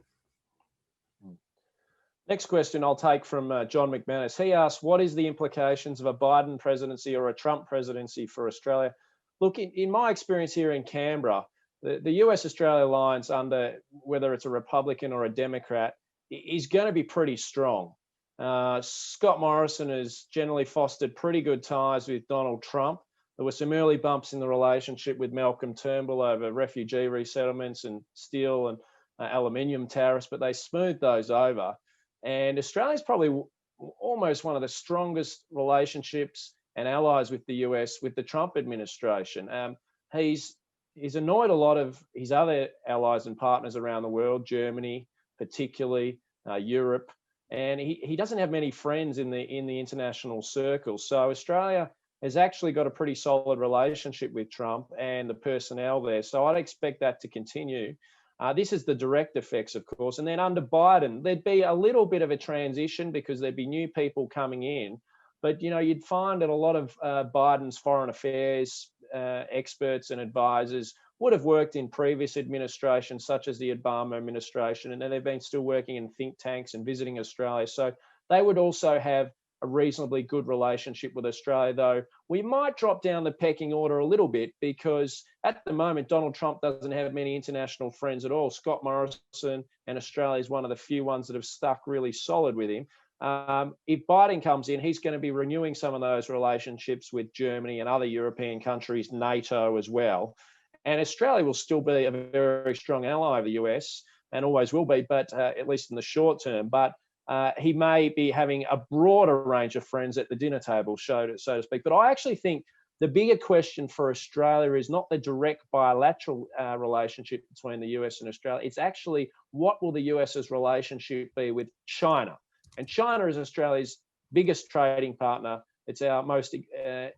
Next question I'll take from John McManus. He asks, what is the implications of a Biden presidency or a Trump presidency for Australia? Look, in my experience here in Canberra, the US-Australia alliance, under whether it's a Republican or a Democrat, is going to be pretty strong. Scott Morrison has generally fostered pretty good ties with Donald Trump. There were some early bumps in the relationship with Malcolm Turnbull over refugee resettlements and steel and aluminium tariffs, but they smoothed those over. And Australia's probably almost one of the strongest relationships and allies with the US with the Trump administration. He's annoyed a lot of his other allies and partners around the world, Germany particularly, Europe, and he doesn't have many friends in the international circle. So Australia has actually got a pretty solid relationship with Trump and the personnel there. So I'd expect that to continue. This is the direct effects, of course. And then under Biden, there'd be a little bit of a transition because there'd be new people coming in. But, you'd find that a lot of Biden's foreign affairs experts and advisors would have worked in previous administrations, such as the Obama administration, and then they've been still working in think tanks and visiting Australia. So they would also have a reasonably good relationship with Australia, though we might drop down the pecking order a little bit because at the moment, Donald Trump doesn't have many international friends at all. Scott Morrison, and Australia is one of the few ones that have stuck really solid with him. If Biden comes in, he's going to be renewing some of those relationships with Germany and other European countries, NATO as well. And Australia will still be a very strong ally of the US and always will be, but at least in the short term. But he may be having a broader range of friends at the dinner table, so to speak. But I actually think the bigger question for Australia is not the direct bilateral relationship between the US and Australia. It's actually what will the US's relationship be with China? And China is Australia's biggest trading partner. It's our most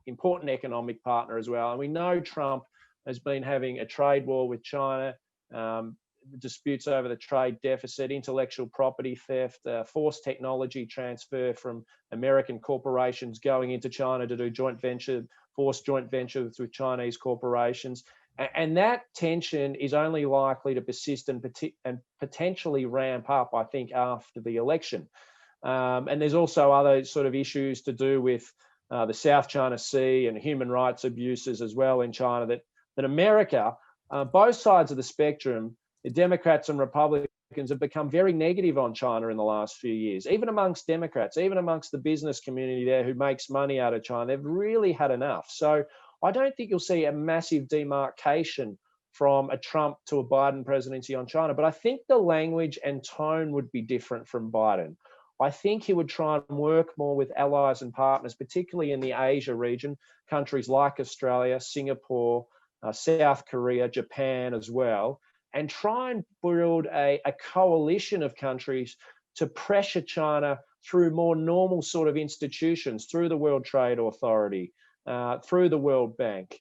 important economic partner as well. And we know Trump has been having a trade war with China, disputes over the trade deficit, intellectual property theft, forced technology transfer from American corporations going into China to do forced joint ventures with Chinese corporations. And that tension is only likely to persist and potentially ramp up, I think, after the election. And there's also other sort of issues to do with the South China Sea and human rights abuses as well in China that America, both sides of the spectrum, the Democrats and Republicans have become very negative on China in the last few years, even amongst Democrats, even amongst the business community there who makes money out of China. They've really had enough. So I don't think you'll see a massive demarcation from a Trump to a Biden presidency on China, but I think the language and tone would be different from Biden. I think he would try and work more with allies and partners, particularly in the Asia region, countries like Australia, Singapore, South Korea, Japan as well, and try and build a coalition of countries to pressure China through more normal sort of institutions, through the World Trade Authority, through the World Bank,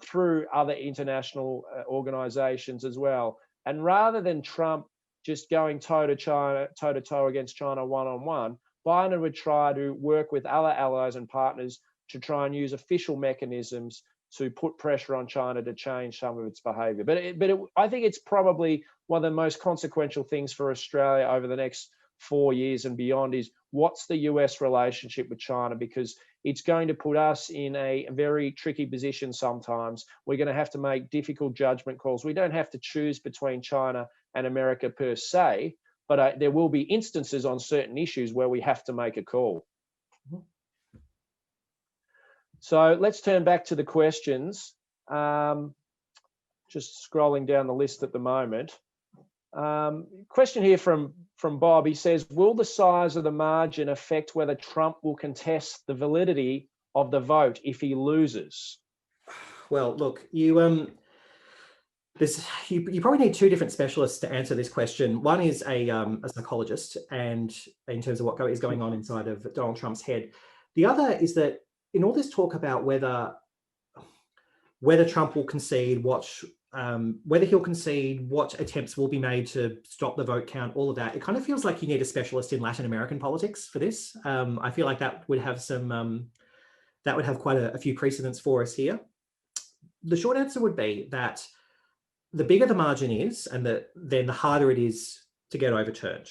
through other international organizations as well. And rather than Trump just going toe to toe against China one-on-one, Biden would try to work with other allies and partners to try and use official mechanisms to put pressure on China to change some of its behavior. I think it's probably one of the most consequential things for Australia over the next 4 years and beyond is what's the US relationship with China, because it's going to put us in a very tricky position sometimes. We're going to have to make difficult judgment calls. We don't have to choose between China and America per se, but there will be instances on certain issues where we have to make a call. So let's turn back to the questions. Just scrolling down the list at the moment. Question here from Bob. He says, will the size of the margin affect whether Trump will contest the validity of the vote if he loses? Well, look, you probably need two different specialists to answer this question. One is a psychologist, and in terms of what is going on inside of Donald Trump's head. The other is that in all this talk about whether Trump will concede, whether he'll concede, what attempts will be made to stop the vote count, all of that, it kind of feels like you need a specialist in Latin American politics for this. I feel like that would have quite a few precedents for us here. The short answer would be that the bigger the margin is, and then the harder it is to get overturned.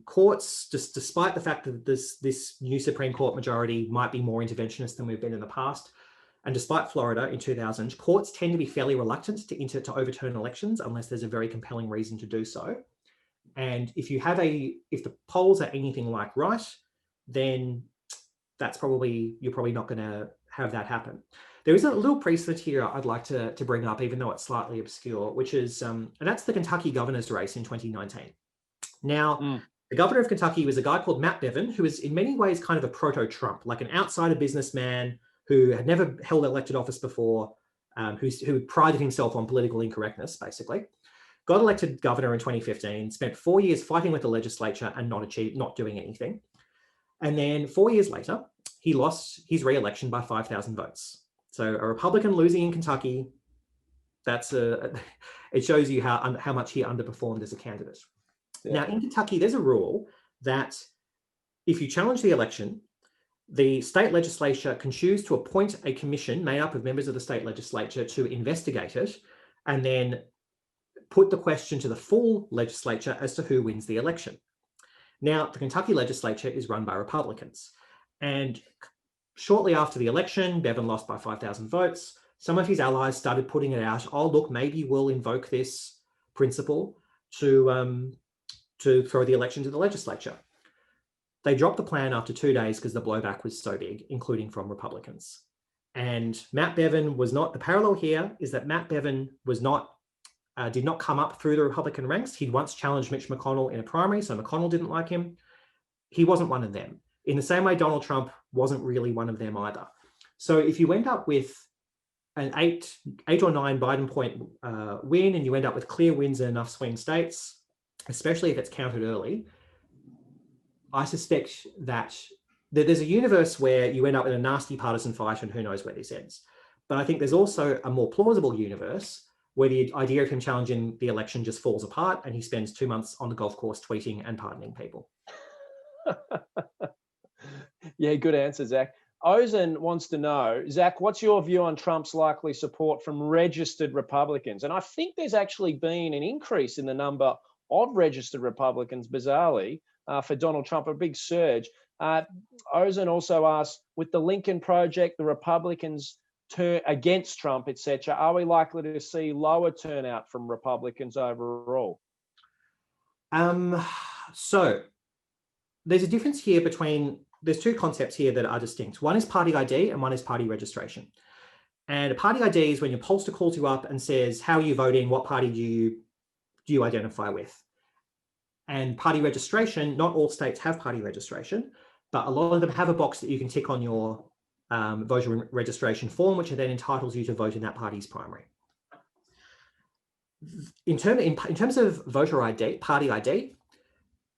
Courts, just despite the fact that this new Supreme Court majority might be more interventionist than we've been in the past, and despite Florida in 2000, courts tend to be fairly reluctant to overturn elections unless there's a very compelling reason to do so. And if the polls are anything like right, then you're probably not going to have that happen. There is a little precedent here I'd like to bring up, even though it's slightly obscure, which is, and that's the Kentucky governor's race in 2019. Now, the governor of Kentucky was a guy called Matt Bevin, who is in many ways kind of a proto-Trump, like an outsider businessman who had never held elected office before, who prided himself on political incorrectness, basically. Got elected governor in 2015, spent 4 years fighting with the legislature and not doing anything. And then 4 years later, he lost his re-election by 5,000 votes. So a Republican losing in Kentucky, it shows you how much he underperformed as a candidate. Yeah. Now, in Kentucky, there's a rule that if you challenge the election, the state legislature can choose to appoint a commission made up of members of the state legislature to investigate it and then put the question to the full legislature as to who wins the election. Now, the Kentucky legislature is run by Republicans. And shortly after the election, Bevin lost by 5,000 votes. Some of his allies started putting it out, oh, look, maybe we'll invoke this principle to throw the election to the legislature. They dropped the plan after 2 days because the blowback was so big, including from Republicans. And Matt Bevin was not, the parallel here is that Matt Bevin did not come up through the Republican ranks. He'd once challenged Mitch McConnell in a primary, so McConnell didn't like him. He wasn't one of them. In the same way, Donald Trump wasn't really one of them either. So if you end up with an eight or nine Biden point win, and you end up with clear wins in enough swing states, especially if it's counted early, I suspect that there's a universe where you end up in a nasty partisan fight and who knows where this ends. But I think there's also a more plausible universe where the idea of him challenging the election just falls apart and he spends 2 months on the golf course tweeting and pardoning people. Yeah, good answer, Zach. Ozen wants to know, Zach, what's your view on Trump's likely support from registered Republicans? And I think there's actually been an increase in the number of registered Republicans, bizarrely, for Donald Trump, a big surge. Ozen also asked, with the Lincoln Project, the Republicans turn against Trump, etc., are we likely to see lower turnout from Republicans overall? So there's a difference here there's two concepts here that are distinct. One is party ID and one is party registration. And a party ID is when your pollster calls you up and says, how are you voting? What party do you identify with? And party registration, not all states have party registration, but a lot of them have a box that you can tick on your voter registration form, which then entitles you to vote in that party's primary. In terms of voter ID, party ID,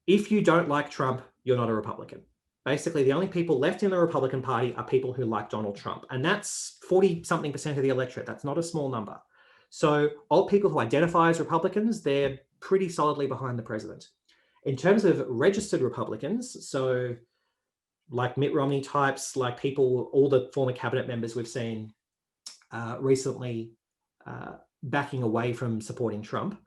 if you don't like Trump, you're not a Republican. Basically, the only people left in the Republican Party are people who like Donald Trump. And that's 40-something% of the electorate. That's not a small number. So old people who identify as Republicans, they're pretty solidly behind the president. In terms of registered Republicans, so like Mitt Romney types, like people, all the former cabinet members we've seen recently backing away from supporting Trump,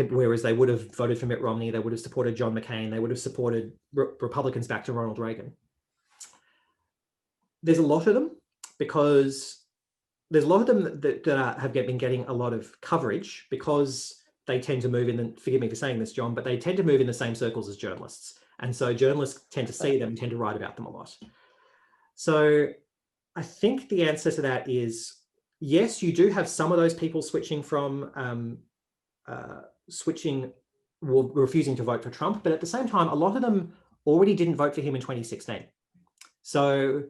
whereas they would have voted for Mitt Romney, they would have supported John McCain, they would have supported Republicans back to Ronald Reagan. There's a lot of them because there's a lot of them that have been getting a lot of coverage because they tend to move in, and forgive me for saying this, John, but they tend to move in the same circles as journalists. And so journalists tend to see them and tend to write about them a lot. So I think the answer to that is, yes, you do have some of those people switching from refusing to vote for Trump, but at the same time, a lot of them already didn't vote for him in 2016. So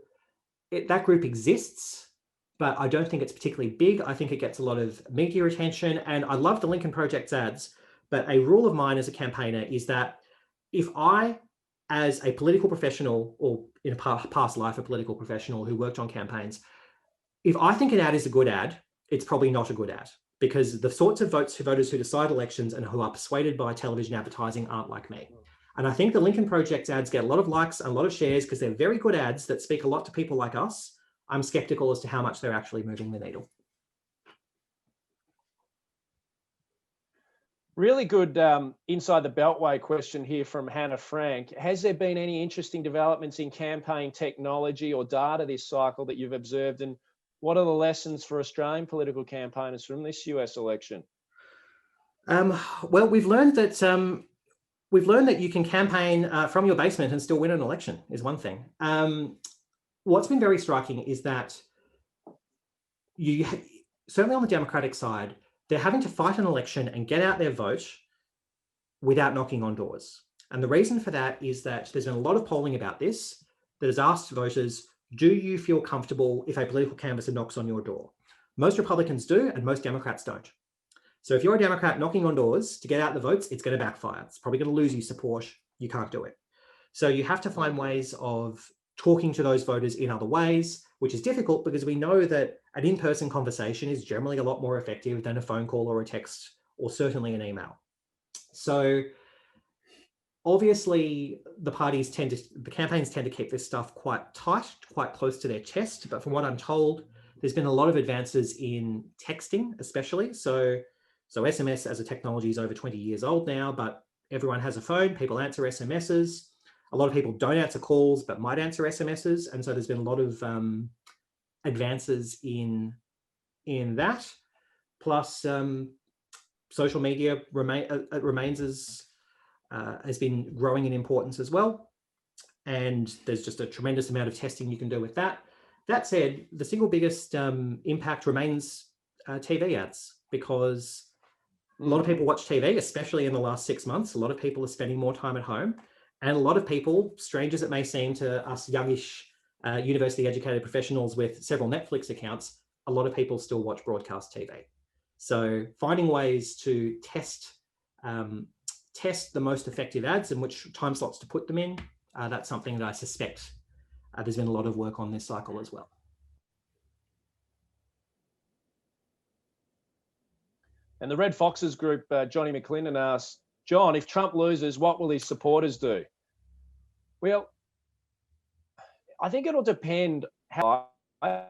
that group exists, but I don't think it's particularly big. I think it gets a lot of media attention, and I love the Lincoln Project's ads, but a rule of mine as a campaigner is that if I, as a political professional, or in a past life, a political professional who worked on campaigns, if I think an ad is a good ad, it's probably not a good ad, because the sorts of voters who decide elections and who are persuaded by television advertising aren't like me. And I think the Lincoln Project's ads get a lot of likes and a lot of shares because they're very good ads that speak a lot to people like us. I'm skeptical as to how much they're actually moving the needle. Really good inside the Beltway question here from Hannah Frank. Has there been any interesting developments in campaign technology or data this cycle that you've observed? And what are the lessons for Australian political campaigners from this US election? Well, we've learned that you can campaign from your basement and still win an election is one thing. What's been very striking is that certainly on the Democratic side, they're having to fight an election and get out their vote without knocking on doors. And the reason for that is that there's been a lot of polling about this that has asked voters, do you feel comfortable if a political canvasser knocks on your door? Most Republicans do, and most Democrats don't. So if you're a Democrat knocking on doors to get out the votes, it's going to backfire. It's probably going to lose you support. You can't do it. So you have to find ways of talking to those voters in other ways, which is difficult because we know that an in-person conversation is generally a lot more effective than a phone call or a text, or certainly an email. So obviously the campaigns tend to keep this stuff quite tight, quite close to their chest. But from what I'm told, there's been a lot of advances in texting, especially. So SMS as a technology is over 20 years old now, but everyone has a phone, people answer SMSs. A lot of people don't answer calls, but might answer SMSs. And so there's been a lot of advances in that. Plus, social media remains has been growing in importance as well. And there's just a tremendous amount of testing you can do with that. That said, the single biggest impact remains TV ads, because a lot of people watch TV, especially in the last 6 months. A lot of people are spending more time at home. And a lot of people, strange as it may seem to us youngish, university-educated professionals with several Netflix accounts, a lot of people still watch broadcast TV. So finding ways to test the most effective ads and which time slots to put them in, that's something that I suspect there's been a lot of work on this cycle as well. And the Red Foxes group, Johnny McClendon asked, John, if Trump loses, what will his supporters do? Well, I think it'll depend how, and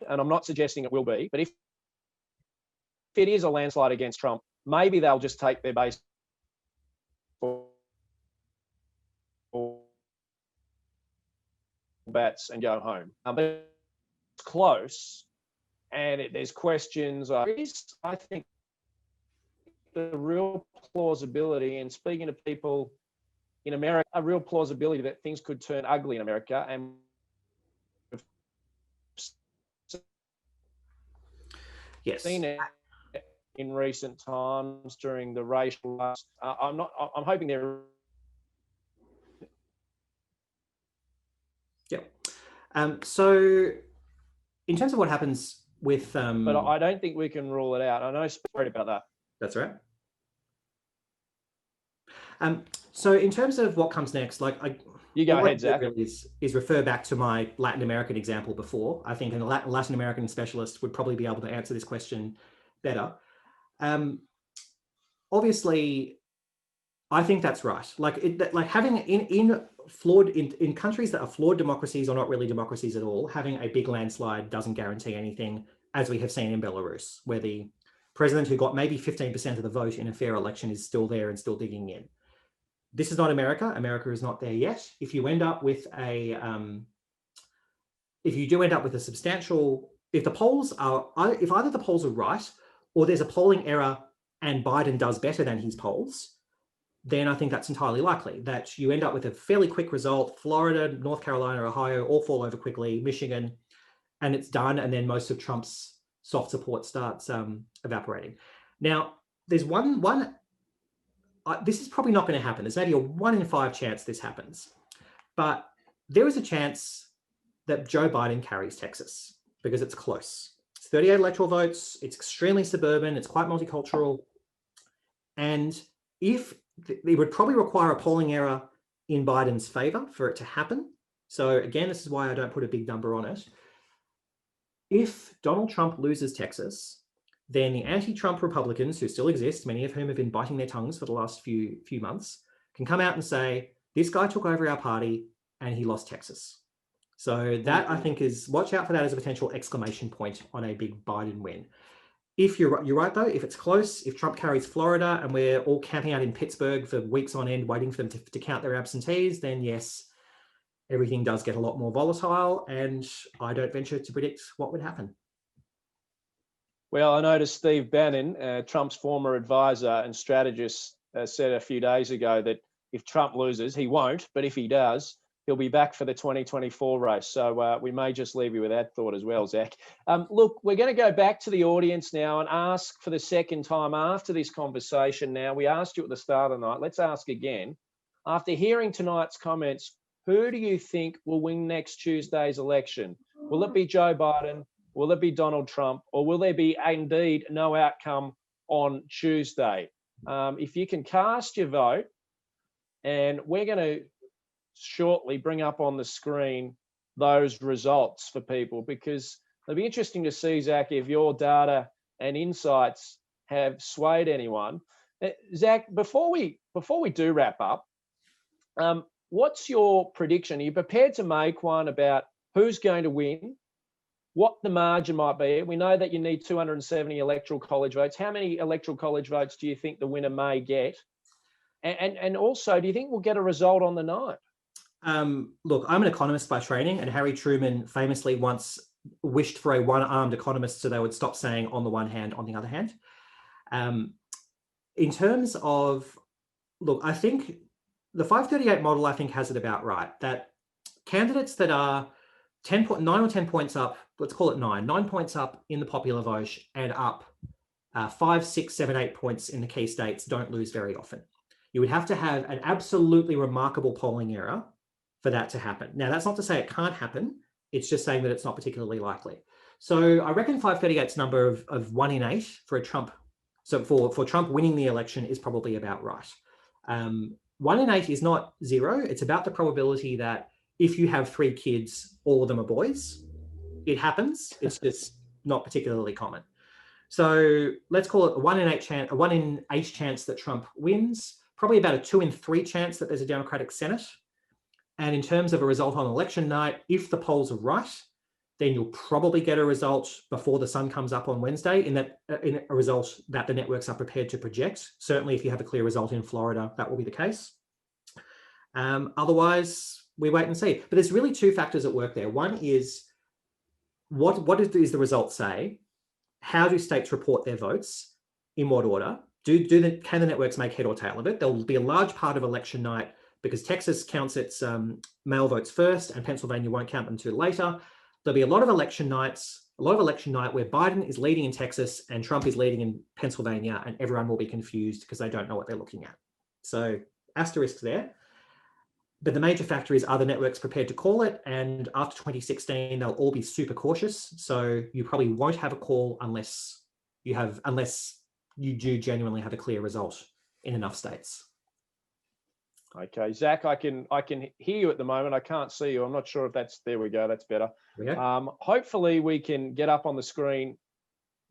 I'm not suggesting it will be, but if it is a landslide against Trump, maybe they'll just take their base bats and go home. But it's close, and there's questions. I think the real plausibility, and speaking to people in America, a real plausibility that things could turn ugly in America. And yes, seen it in recent times during the racial. I'm hoping they're. Yep. So in terms of what happens with, but I don't think we can rule it out. I know, sorry about that. That's right. So in terms of what comes next, like You go all I ahead, do Zach. really is refer back to my Latin American example before. I think a Latin American specialist would probably be able to answer this question better. Obviously, I think that's right. Like having in countries that are flawed democracies or not really democracies at all, having a big landslide doesn't guarantee anything, as we have seen in Belarus, where the president who got maybe 15% of the vote in a fair election is still there and still digging in. This is not America. America is not there yet. If you end up with a substantial, if either the polls are right or there's a polling error and Biden does better than his polls, then I think that's entirely likely that you end up with a fairly quick result. Florida, North Carolina, Ohio all fall over quickly, Michigan, and it's done. And then most of Trump's soft support starts evaporating. Now, there's one this is probably not going to happen. There's maybe a 1 in 5 chance this happens. But there is a chance that Joe Biden carries Texas because it's close. It's 38 electoral votes. It's extremely suburban. It's quite multicultural. And if it would probably require a polling error in Biden's favor for it to happen. So again, this is why I don't put a big number on it. If Donald Trump loses Texas, then the anti-Trump Republicans, who still exist, many of whom have been biting their tongues for the last few months, can come out and say, this guy took over our party and he lost Texas. So that, I think, watch out for that as a potential exclamation point on a big Biden win. If you're right, though, if it's close, if Trump carries Florida and we're all camping out in Pittsburgh for weeks on end waiting for them to count their absentees, then yes, everything does get a lot more volatile, and I don't venture to predict what would happen. Well, I noticed Steve Bannon, Trump's former advisor and strategist, said a few days ago that if Trump loses, he won't, but if he does, he'll be back for the 2024 race. So we may just leave you with that thought as well, Zach. Look, we're going to go back to the audience now and ask for the second time after this conversation now. We asked you at the start of the night. Let's ask again. After hearing tonight's comments, who do you think will win next Tuesday's election? Will it be Joe Biden? Will it be Donald Trump? Or will there be indeed no outcome on Tuesday? If you can cast your vote, and we're going to shortly bring up on the screen those results for people, because it'll be interesting to see, Zach, if your data and insights have swayed anyone. Zach, before we do wrap up, what's your prediction? Are you prepared to make one about who's going to win, what the margin might be? We know that you need 270 electoral college votes. How many electoral college votes do you think the winner may get? And also, do you think we'll get a result on the night? Look, I'm an economist by training, and Harry Truman famously once wished for a one-armed economist so they would stop saying on the one hand, on the other hand. In terms of, look, I think the 538 model, I think, has it about right, that candidates that are 9 or 10 points up, let's call it 9 points up in the popular vote and up 5, 6, 7, 8 points in the key states don't lose very often. You would have to have an absolutely remarkable polling error for that to happen. Now, that's not to say it can't happen. It's just saying that it's not particularly likely. So I reckon 538's number of 1 in 8 for a Trump. So for Trump winning the election is probably about right. 1 in 8 is not 0. It's about the probability that if you have 3 kids, all of them are boys. It happens. It's just not particularly common. So let's call it a 1 in 8 chance that Trump wins. Probably about a 2 in 3 chance that there's a Democratic Senate. And in terms of a result on election night, if the polls are right, then you'll probably get a result before the sun comes up on Wednesday, in a result that the networks are prepared to project. Certainly, if you have a clear result in Florida, that will be the case. Otherwise, we wait and see. But there's really 2 factors at work there. One is, what does the result say? How do states report their votes? In what order? Can the networks make head or tail of it? There'll be a large part of election night because Texas counts its mail votes first and Pennsylvania won't count them until later. There'll be a lot of election night where Biden is leading in Texas and Trump is leading in Pennsylvania, and everyone will be confused because they don't know what they're looking at. So asterisks there. But the major factor is, are the networks prepared to call it? And after 2016, they'll all be super cautious. So you probably won't have a call unless you do genuinely have a clear result in enough states. Okay, Zach, I can hear you at the moment. I can't see you. I'm not sure if that's, there we go. That's better. There we go. Hopefully we can get up on the screen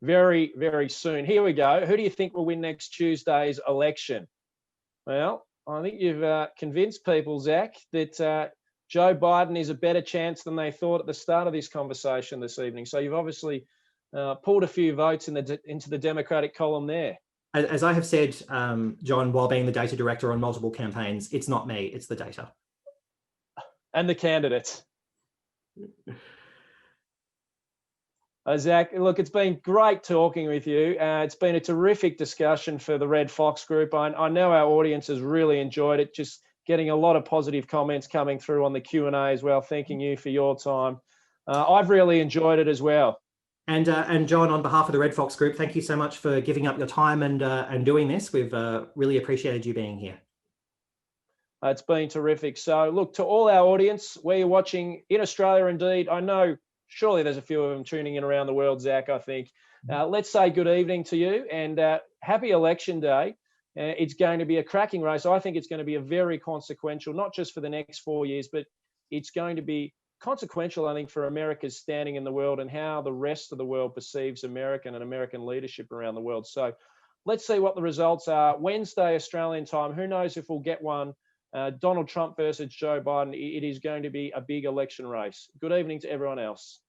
very, very soon. Here we go. Who do you think will win next Tuesday's election? Well, I think you've convinced people, Zach, that Joe Biden is a better chance than they thought at the start of this conversation this evening. So you've obviously pulled a few votes into the Democratic column there. As I have said, John, while being the data director on multiple campaigns, it's not me, it's the data. And the candidates. Zach, look, it's been great talking with you. It's been a terrific discussion for the Red Fox Group. I know our audience has really enjoyed it, just getting a lot of positive comments coming through on the Q&A as well. Thanking you for your time. I've really enjoyed it as well. And John, on behalf of the Red Fox Group, thank you so much for giving up your time and doing this. We've really appreciated you being here. It's been terrific. So look, to all our audience, where you're watching in Australia, indeed, I know surely there's a few of them tuning in around the world, Zach, I think. Let's say good evening to you and happy election day. It's going to be a cracking race. I think it's going to be a very consequential, not just for the next 4 years, but it's going to be consequential, I think, for America's standing in the world and how the rest of the world perceives American and American leadership around the world. So let's see what the results are. Wednesday, Australian time. Who knows if we'll get one? Donald Trump versus Joe Biden. It is going to be a big election race. Good evening to everyone else.